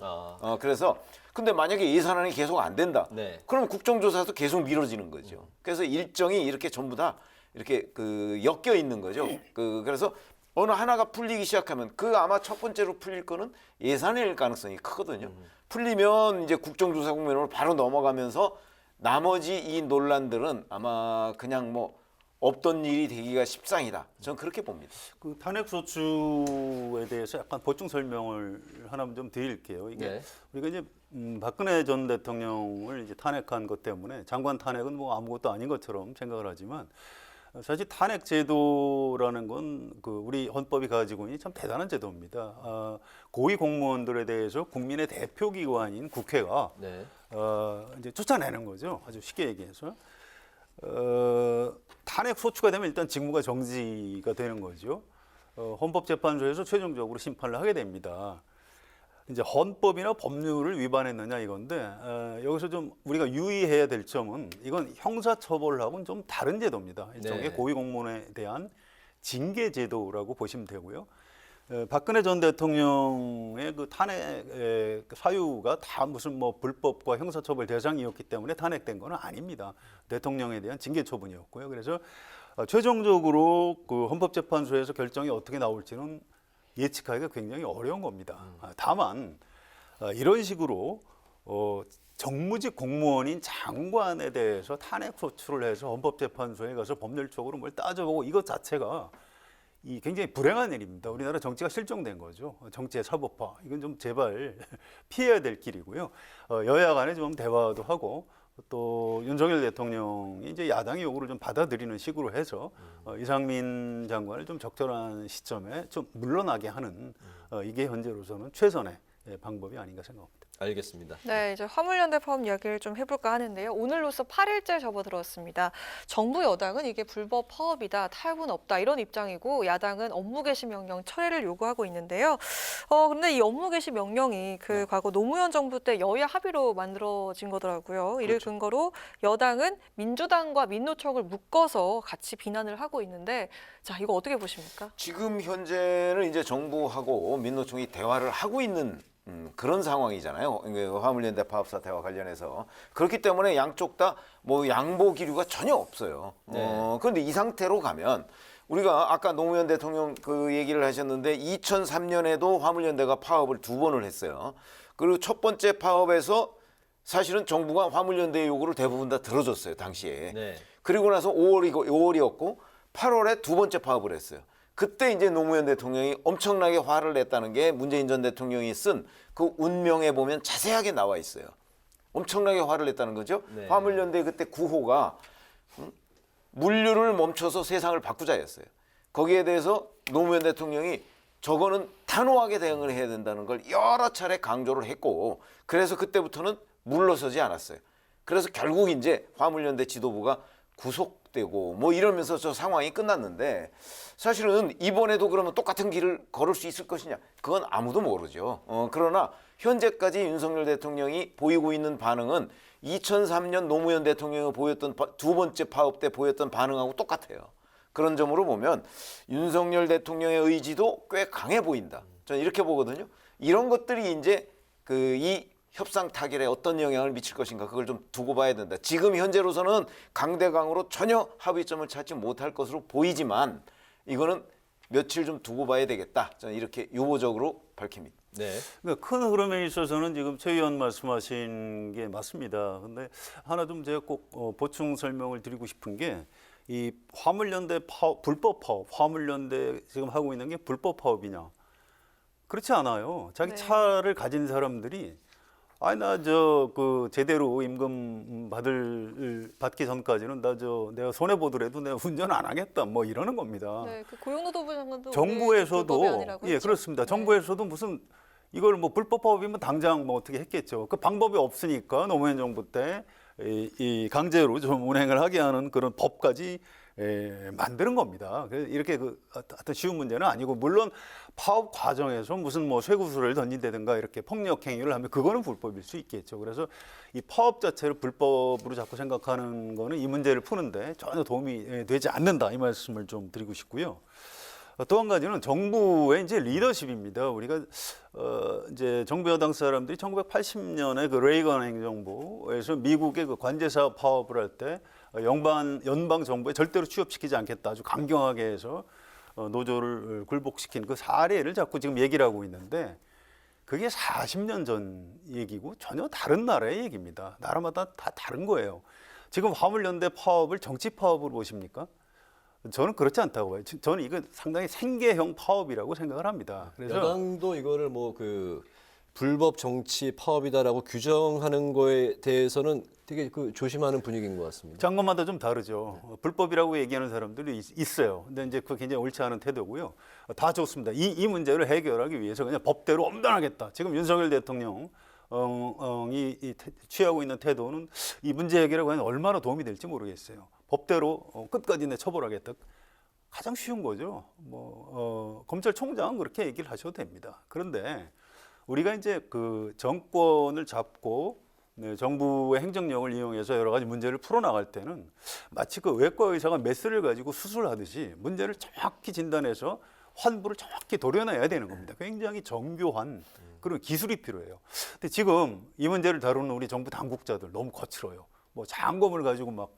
그래서 근데 만약에 예산안이 계속 안 된다. 그럼 국정조사도 계속 미뤄지는 거죠. 그래서 일정이 이렇게 전부 다 이렇게 엮여 있는 거죠. 그래서 어느 하나가 풀리기 시작하면 아마 첫 번째로 풀릴 거는 예산일 가능성이 크거든요. 풀리면 이제 국정조사 국면으로 바로 넘어가면서 나머지 이 논란들은 아마 그냥 뭐 없던 일이 되기가 십상이다. 저는 그렇게 봅니다. 그 탄핵 소추에 대해서 약간 보충 설명을 하나 좀 드릴게요. 이게 우리가 이제 박근혜 전 대통령을 이제 탄핵한 것 때문에 장관 탄핵은 뭐 아무것도 아닌 것처럼 생각을 하지만 사실 탄핵 제도라는 건 우리 헌법이 가지고 있는 참 대단한 제도입니다. 고위 공무원들에 대해서 국민의 대표 기관인 국회가 이제 쫓아내는 거죠. 아주 쉽게 얘기해서. 탄핵 소추가 되면 일단 직무가 정지가 되는 거죠. 헌법재판소에서 최종적으로 심판을 하게 됩니다. 이제 헌법이나 법률을 위반했느냐 이건데 여기서 좀 우리가 유의해야 될 점은 이건 형사처벌하고는 좀 다른 제도입니다. 일종의 네. 고위공무원에 대한 징계 제도라고 보시면 되고요. 박근혜 전 대통령의 그 탄핵 사유가 다 무슨 뭐 불법과 형사처벌 대상이었기 때문에 탄핵된 건 아닙니다. 대통령에 대한 징계 처분이었고요. 그래서 최종적으로 그 헌법재판소에서 결정이 어떻게 나올지는 예측하기가 굉장히 어려운 겁니다. 다만 이런 식으로 정무직 공무원인 장관에 대해서 탄핵 소추를 해서 헌법재판소에 가서 법률적으로 뭘 따져보고 이것 자체가 이 굉장히 불행한 일입니다. 우리나라 정치가 실종된 거죠. 정치의 사법화. 이건 좀 제발 피해야 될 길이고요. 여야 간에 좀 대화도 하고 또 윤석열 대통령이 이제 야당의 요구를 좀 받아들이는 식으로 해서 이상민 장관을 좀 적절한 시점에 좀 물러나게 하는 이게 현재로서는 최선의 방법이 아닌가 생각합니다. 알겠습니다. 네, 이제 화물연대 파업 이야기를 좀 해볼까 하는데요. 오늘로써 8일째 접어들었습니다. 정부 여당은 이게 불법 파업이다, 탈분 없다 이런 입장이고 야당은 업무 개시 명령 철회를 요구하고 있는데요. 근데 이 업무 개시 명령이 그 과거 노무현 정부 때 여야 합의로 만들어진 거더라고요. 이를 그렇죠. 근거로 여당은 민주당과 민노총을 묶어서 같이 비난을 하고 있는데 자, 이거 어떻게 보십니까? 지금 현재는 이제 정부하고 민노총이 대화를 하고 있는 그런 상황이잖아요. 화물연대 파업 사태와 관련해서. 그렇기 때문에 양쪽 다 뭐 양보 기류가 전혀 없어요. 네. 그런데 이 상태로 가면 우리가 아까 노무현 대통령 그 얘기를 하셨는데 2003년에도 화물연대가 파업을 2번을 했어요. 그리고 첫 번째 파업에서 사실은 정부가 화물연대의 요구를 대부분 다 들어줬어요. 당시에. 네. 그리고 나서 5월이었고 8월에 2번째 파업을 했어요. 그때 이제 노무현 대통령이 엄청나게 화를 냈다는 게 문재인 전 대통령이 쓴 그 운명에 보면 자세하게 나와 있어요. 엄청나게 화를 냈다는 거죠. 네. 화물연대 그때 구호가 물류를 멈춰서 세상을 바꾸자였어요. 거기에 대해서 노무현 대통령이 저거는 단호하게 대응을 해야 된다는 걸 여러 차례 강조를 했고 그래서 그때부터는 물러서지 않았어요. 그래서 결국 이제 화물연대 지도부가 구속되고 뭐 이러면서 저 상황이 끝났는데 사실은 이번에도 그러면 똑같은 길을 걸을 수 있을 것이냐 그건 아무도 모르죠. 그러나 현재까지 윤석열 대통령이 보이고 있는 반응은 2003년 노무현 대통령이 보였던 2번째 파업 때 보였던 반응하고 똑같아요. 그런 점으로 보면 윤석열 대통령의 의지도 꽤 강해 보인다. 저는 이렇게 보거든요. 이런 것들이 이제 이 협상 타결에 어떤 영향을 미칠 것인가 그걸 좀 두고 봐야 된다. 지금 현재로서는 강대강으로 전혀 합의점을 찾지 못할 것으로 보이지만 이거는 며칠 좀 두고 봐야 되겠다. 저는 이렇게 유보적으로 밝힙니다. 네. 그러니까 큰 흐름에 있어서는 지금 최 의원 말씀하신 게 맞습니다. 근데 하나 좀 제가 꼭 보충 설명을 드리고 싶은 게 이 화물연대 파업, 불법 파업, 화물연대 지금 하고 있는 게 불법 파업이냐? 그렇지 않아요. 자기 네. 차를 가진 사람들이 나 제대로 임금 받기 전까지는 내가 손해 보더라도 내가 운전 안 하겠다 뭐 이러는 겁니다. 네, 그 고용노동부 장관도 정부에서도 예, 그렇습니다. 네. 정부에서도 무슨 이걸 뭐 불법 파업이면 당장 뭐 어떻게 했겠죠. 그 방법이 없으니까 노무현 정부 때 이 강제로 좀 운행을 하게 하는 그런 법까지 만드는 겁니다. 그래서 이렇게 하여튼 쉬운 문제는 아니고 물론 파업 과정에서 무슨 뭐 쇠구슬을 던진다든가 이렇게 폭력 행위를 하면 그거는 불법일 수 있겠죠. 그래서 이 파업 자체를 불법으로 자꾸 생각하는 거는 이 문제를 푸는데 전혀 도움이 되지 않는다 이 말씀을 좀 드리고 싶고요. 또 한 가지는 정부의 이제 리더십입니다. 우리가 이제 정부 여당 사람들이 1980년에 그 레이건 행정부에서 미국의 그 관제사업 파업을 할 때 연방 정부에 절대로 취업시키지 않겠다 아주 강경하게 해서 노조를 굴복시킨 그 사례를 자꾸 지금 얘기를 하고 있는데 그게 40년 전 얘기고 전혀 다른 나라의 얘기입니다. 나라마다 다 다른 거예요. 지금 화물연대 파업을 정치 파업으로 보십니까? 저는 그렇지 않다고 봐요. 저는 이건 상당히 생계형 파업이라고 생각을 합니다. 그래서 여당도 이거를 불법 정치 파업이다라고 규정하는 거에 대해서는 되게 조심하는 분위기인 것 같습니다. 장관마다 좀 다르죠. 불법이라고 얘기하는 사람들이 있어요. 근데 이제 그게 굉장히 옳지 않은 태도고요. 다 좋습니다. 이 문제를 해결하기 위해서 그냥 법대로 엄단하겠다. 지금 윤석열 대통령 취하고 있는 태도는 이 문제 해결에 과연 얼마나 도움이 될지 모르겠어요. 법대로 끝까지 처벌하겠다. 가장 쉬운 거죠. 검찰총장은 그렇게 얘기를 하셔도 됩니다. 그런데 우리가 이제 그 정권을 잡고 정부의 행정력을 이용해서 여러 가지 문제를 풀어나갈 때는 마치 그 외과 의사가 메스를 가지고 수술하듯이 문제를 정확히 진단해서 환부를 정확히 도려내야 되는 겁니다. 굉장히 정교한 그런 기술이 필요해요. 근데 지금 이 문제를 다루는 우리 정부 당국자들 너무 거칠어요. 장검을 가지고 막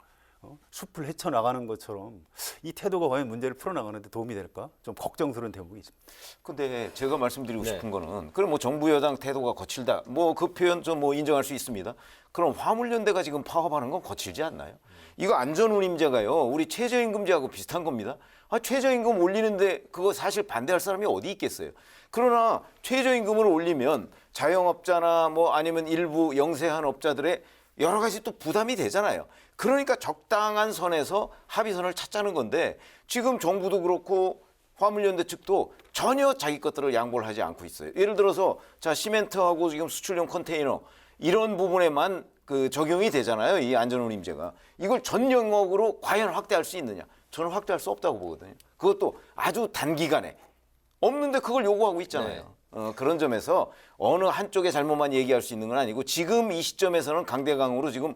숲을 헤쳐나가는 것처럼 이 태도가 과연 문제를 풀어나가는 데 도움이 될까? 좀 걱정스러운 대목이 있습니다. 근데 제가 말씀드리고 싶은 거는 그럼 정부 여당 태도가 거칠다. 그 표현 좀 인정할 수 있습니다. 그럼 화물연대가 지금 파업하는 건 거칠지 않나요? 이거 안전운임제가요. 우리 최저임금제하고 비슷한 겁니다. 최저임금 올리는데 그거 사실 반대할 사람이 어디 있겠어요. 그러나 최저임금을 올리면 자영업자나 아니면 일부 영세한 업자들의 여러 가지 또 부담이 되잖아요. 그러니까 적당한 선에서 합의선을 찾자는 건데 지금 정부도 그렇고 화물연대 측도 전혀 자기 것들을 양보를 하지 않고 있어요. 예를 들어서 시멘트하고 지금 수출용 컨테이너 이런 부분에만 적용이 되잖아요. 이 안전운임제가. 이걸 전 영역으로 과연 확대할 수 있느냐? 저는 확대할 수 없다고 보거든요. 그것도 아주 단기간에. 없는데 그걸 요구하고 있잖아요. 그런 점에서 어느 한쪽의 잘못만 얘기할 수 있는 건 아니고 지금 이 시점에서는 강대강으로 지금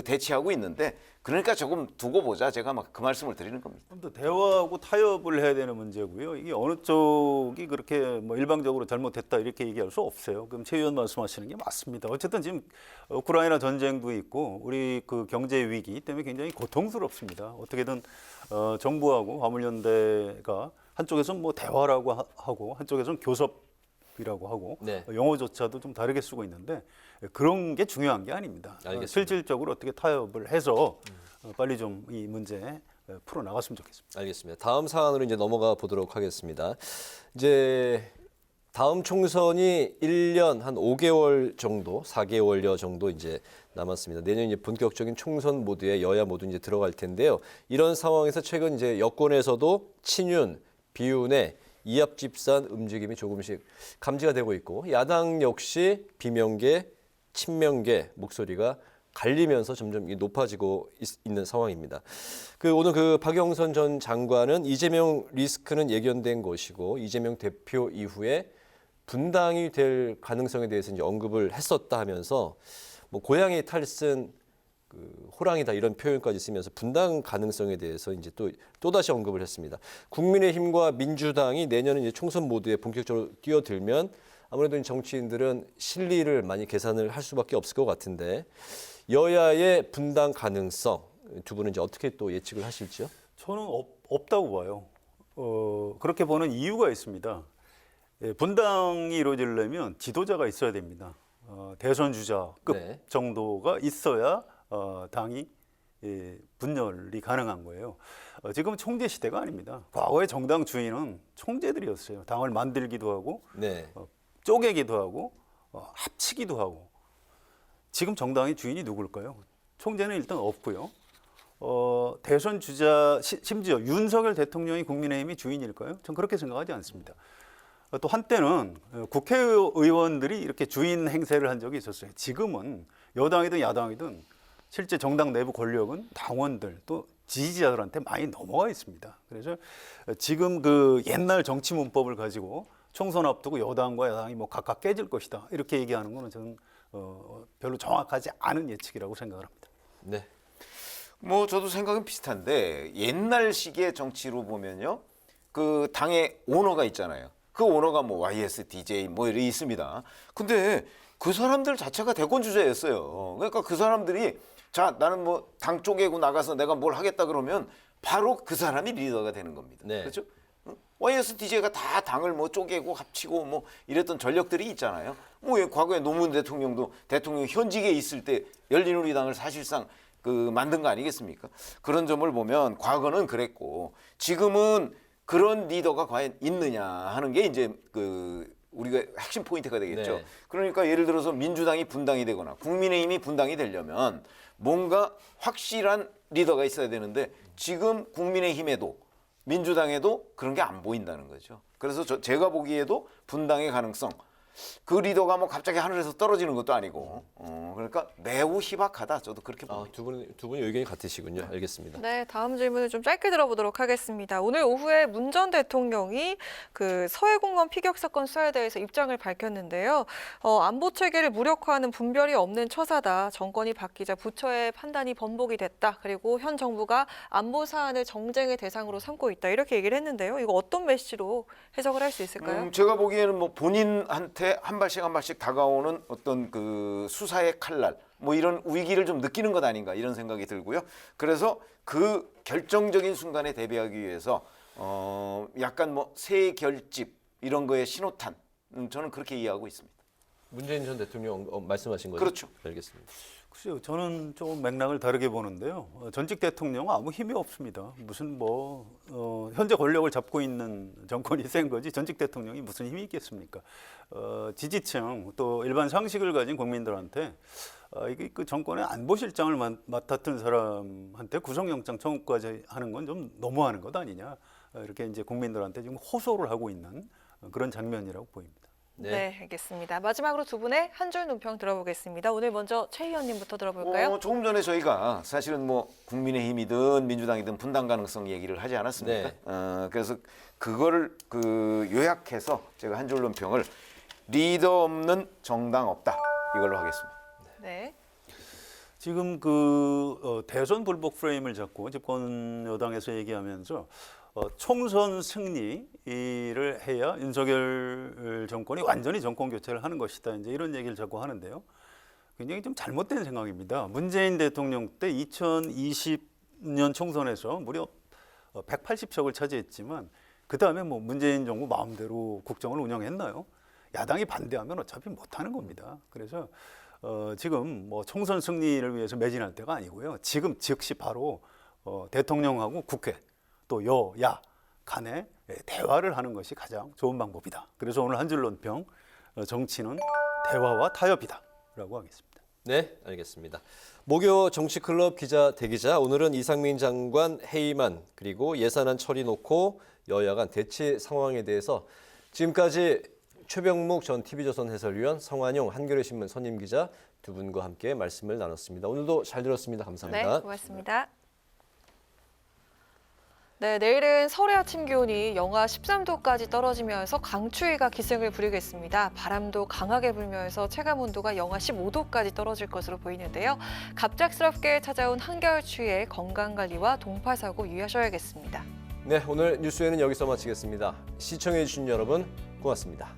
대치하고 있는데 그러니까 조금 두고 보자. 제가 그 말씀을 드리는 겁니다. 좀 더 대화하고 타협을 해야 되는 문제고요. 이게 어느 쪽이 그렇게 일방적으로 잘못했다 이렇게 얘기할 수 없어요. 그럼 최 의원 말씀하시는 게 맞습니다. 어쨌든 지금 우크라이나 전쟁도 있고 우리 경제 위기 때문에 굉장히 고통스럽습니다. 어떻게든 정부하고 화물연대가 한쪽에서는 대화라고 하고 한쪽에서는 교섭이라고 하고 용어조차도 좀 다르게 쓰고 있는데 그런 게 중요한 게 아닙니다. 실질적으로 어떻게 타협을 해서 빨리 좀 이 문제 풀어 나갔으면 좋겠습니다. 알겠습니다. 다음 사안으로 이제 넘어가 보도록 하겠습니다. 이제 다음 총선이 1년 한 5개월 정도, 4개월여 정도 이제 남았습니다. 내년 이제 본격적인 총선 모드에 여야 모두 이제 들어갈 텐데요. 이런 상황에서 최근 이제 여권에서도 친윤, 비윤의 이합집산 움직임이 조금씩 감지가 되고 있고 야당 역시 비명계, 친명계 목소리가 갈리면서 점점 높아지고 있는 상황입니다. 오늘 박영선 전 장관은 이재명 리스크는 예견된 것이고 이재명 대표 이후에 분당이 될 가능성에 대해서 이제 언급을 했었다 하면서 고양이 탈쓴 호랑이다 이런 표현까지 쓰면서 분당 가능성에 대해서 이제 또다시 언급을 했습니다. 국민의힘과 민주당이 내년에 이제 총선 모드에 본격적으로 뛰어들면 아무래도 정치인들은 실리를 많이 계산을 할 수밖에 없을 것 같은데 여야의 분당 가능성 두 분은 이제 어떻게 또 예측을 하실지요? 저는 없다고 봐요. 그렇게 보는 이유가 있습니다. 분당이 이루어지려면 지도자가 있어야 됩니다. 대선 주자급 정도가 있어야 당이 분열이 가능한 거예요. 지금은 총재 시대가 아닙니다. 과거의 정당 주인은 총재들이었어요. 당을 만들기도 하고 쪼개기도 하고 합치기도 하고. 지금 정당의 주인이 누굴까요? 총재는 일단 없고요. 대선 주자 심지어 윤석열 대통령이 국민의힘이 주인일까요? 전 그렇게 생각하지 않습니다. 또 한때는 국회의원들이 이렇게 주인 행세를 한 적이 있었어요. 지금은 여당이든 야당이든 실제 정당 내부 권력은 당원들 또 지지자들한테 많이 넘어가 있습니다. 그래서 지금 옛날 정치 문법을 가지고 총선 앞두고 여당과 야당이 각각 깨질 것이다 이렇게 얘기하는 거는 저는 별로 정확하지 않은 예측이라고 생각을 합니다. 네. 저도 생각은 비슷한데 옛날식의 정치로 보면요. 당의 오너가 있잖아요. 그 오너가 YS, DJ 이렇게 있습니다. 근데 그 사람들 자체가 대권 주자였어요. 그러니까 그 사람들이 나는 당 쪼개고 나가서 내가 뭘 하겠다 그러면 바로 그 사람이 리더가 되는 겁니다. 그렇죠? YS, DJ가 다 당을 쪼개고 합치고 이랬던 전력들이 있잖아요. 과거에 노무현 대통령도 대통령 현직에 있을 때 열린우리당을 사실상 만든 거 아니겠습니까? 그런 점을 보면 과거는 그랬고 지금은 그런 리더가 과연 있느냐 하는 게 이제 우리가 핵심 포인트가 되겠죠. 그러니까 예를 들어서 민주당이 분당이 되거나 국민의힘이 분당이 되려면 뭔가 확실한 리더가 있어야 되는데 지금 국민의힘에도 민주당에도 그런 게 안 보인다는 거죠. 그래서 제가 보기에도 분당의 가능성 그 리더가 뭐 갑자기 하늘에서 떨어지는 것도 아니고 그러니까 매우 희박하다. 저도 그렇게 봅니다. 두 분이 의견이 같으시군요. 알겠습니다. 네, 다음 질문을 좀 짧게 들어보도록 하겠습니다. 오늘 오후에 문 전 대통령이 그 서해공무원 피격 사건 수사에 대해서 입장을 밝혔는데요. 안보 체계를 무력화하는 분별이 없는 처사다. 정권이 바뀌자 부처의 판단이 번복이 됐다. 그리고 현 정부가 안보 사안을 정쟁의 대상으로 삼고 있다. 이렇게 얘기를 했는데요. 이거 어떤 메시지로 해석을 할 수 있을까요? 제가 보기에는 뭐 본인한테 한 발씩 다가오는 어떤 그 수사의 칼날 뭐 이런 위기를 좀 느끼는 것 아닌가 이런 생각이 들고요. 그래서 그 결정적인 순간에 대비하기 위해서 약간 뭐 새 결집 이런 거에 신호탄 저는 그렇게 이해하고 있습니다. 문재인 전 대통령 말씀하신 거죠? 그렇죠. 알겠습니다. 글쎄요, 저는 좀 맥락을 다르게 보는데요. 전직 대통령은 아무 힘이 없습니다. 무슨 현재 권력을 잡고 있는 정권이 센 거지 전직 대통령이 무슨 힘이 있겠습니까? 지지층 또 일반 상식을 가진 국민들한테 이게 그 정권의 안보실장을 맡았던 사람한테 구속영장 청구까지 하는 건 좀 너무하는 것 아니냐 이렇게 이제 국민들한테 지금 호소를 하고 있는 그런 장면이라고 보입니다. 네, 알겠습니다. 마지막으로 두 분의 한 줄 논평 들어보겠습니다. 오늘 먼저 최 의원님부터 들어볼까요? 조금 전에 저희가 사실은 뭐 국민의힘이든 민주당이든 분당 가능성 얘기를 하지 않았습니까? 네. 그래서 그거를 요약해서 제가 한 줄 논평을 리더 없는 정당 없다 이걸로 하겠습니다. 네. 지금 대선 불복 프레임을 잡고 집권 여당에서 얘기하면서 총선 승리를 해야 윤석열 정권이 완전히 정권 교체를 하는 것이다. 이제 이런 얘기를 자꾸 하는데요. 굉장히 좀 잘못된 생각입니다. 문재인 대통령 때 2020년 총선에서 무려 180석을 차지했지만 그 다음에 뭐 문재인 정부 마음대로 국정을 운영했나요? 야당이 반대하면 어차피 못하는 겁니다. 그래서 지금 뭐 총선 승리를 위해서 매진할 때가 아니고요. 지금 즉시 바로 대통령하고 국회 또 여야 간에 대화를 하는 것이 가장 좋은 방법이다. 그래서 오늘 한 줄 논평 정치는 대화와 타협이다라고 하겠습니다. 네, 알겠습니다. 목요 정치클럽 기자 대기자 오늘은 이상민 장관 해임안 그리고 예산안 처리 놓고 여야 간 대치 상황에 대해서 지금까지 최병묵 전 TV조선 해설위원, 성환용 한겨레신문 선임 기자 두 분과 함께 말씀을 나눴습니다. 오늘도 잘 들었습니다. 감사합니다. 네, 고맙습니다. 네, 내일은 서울의 아침 기온이 영하 13도까지 떨어지면서 강추위가 기승을 부리겠습니다. 바람도 강하게 불면서 체감온도가 영하 15도까지 떨어질 것으로 보이는데요. 갑작스럽게 찾아온 한겨울 추위에 건강관리와 동파사고 유의하셔야겠습니다. 네, 오늘 뉴스회는 여기서 마치겠습니다. 시청해주신 여러분 고맙습니다.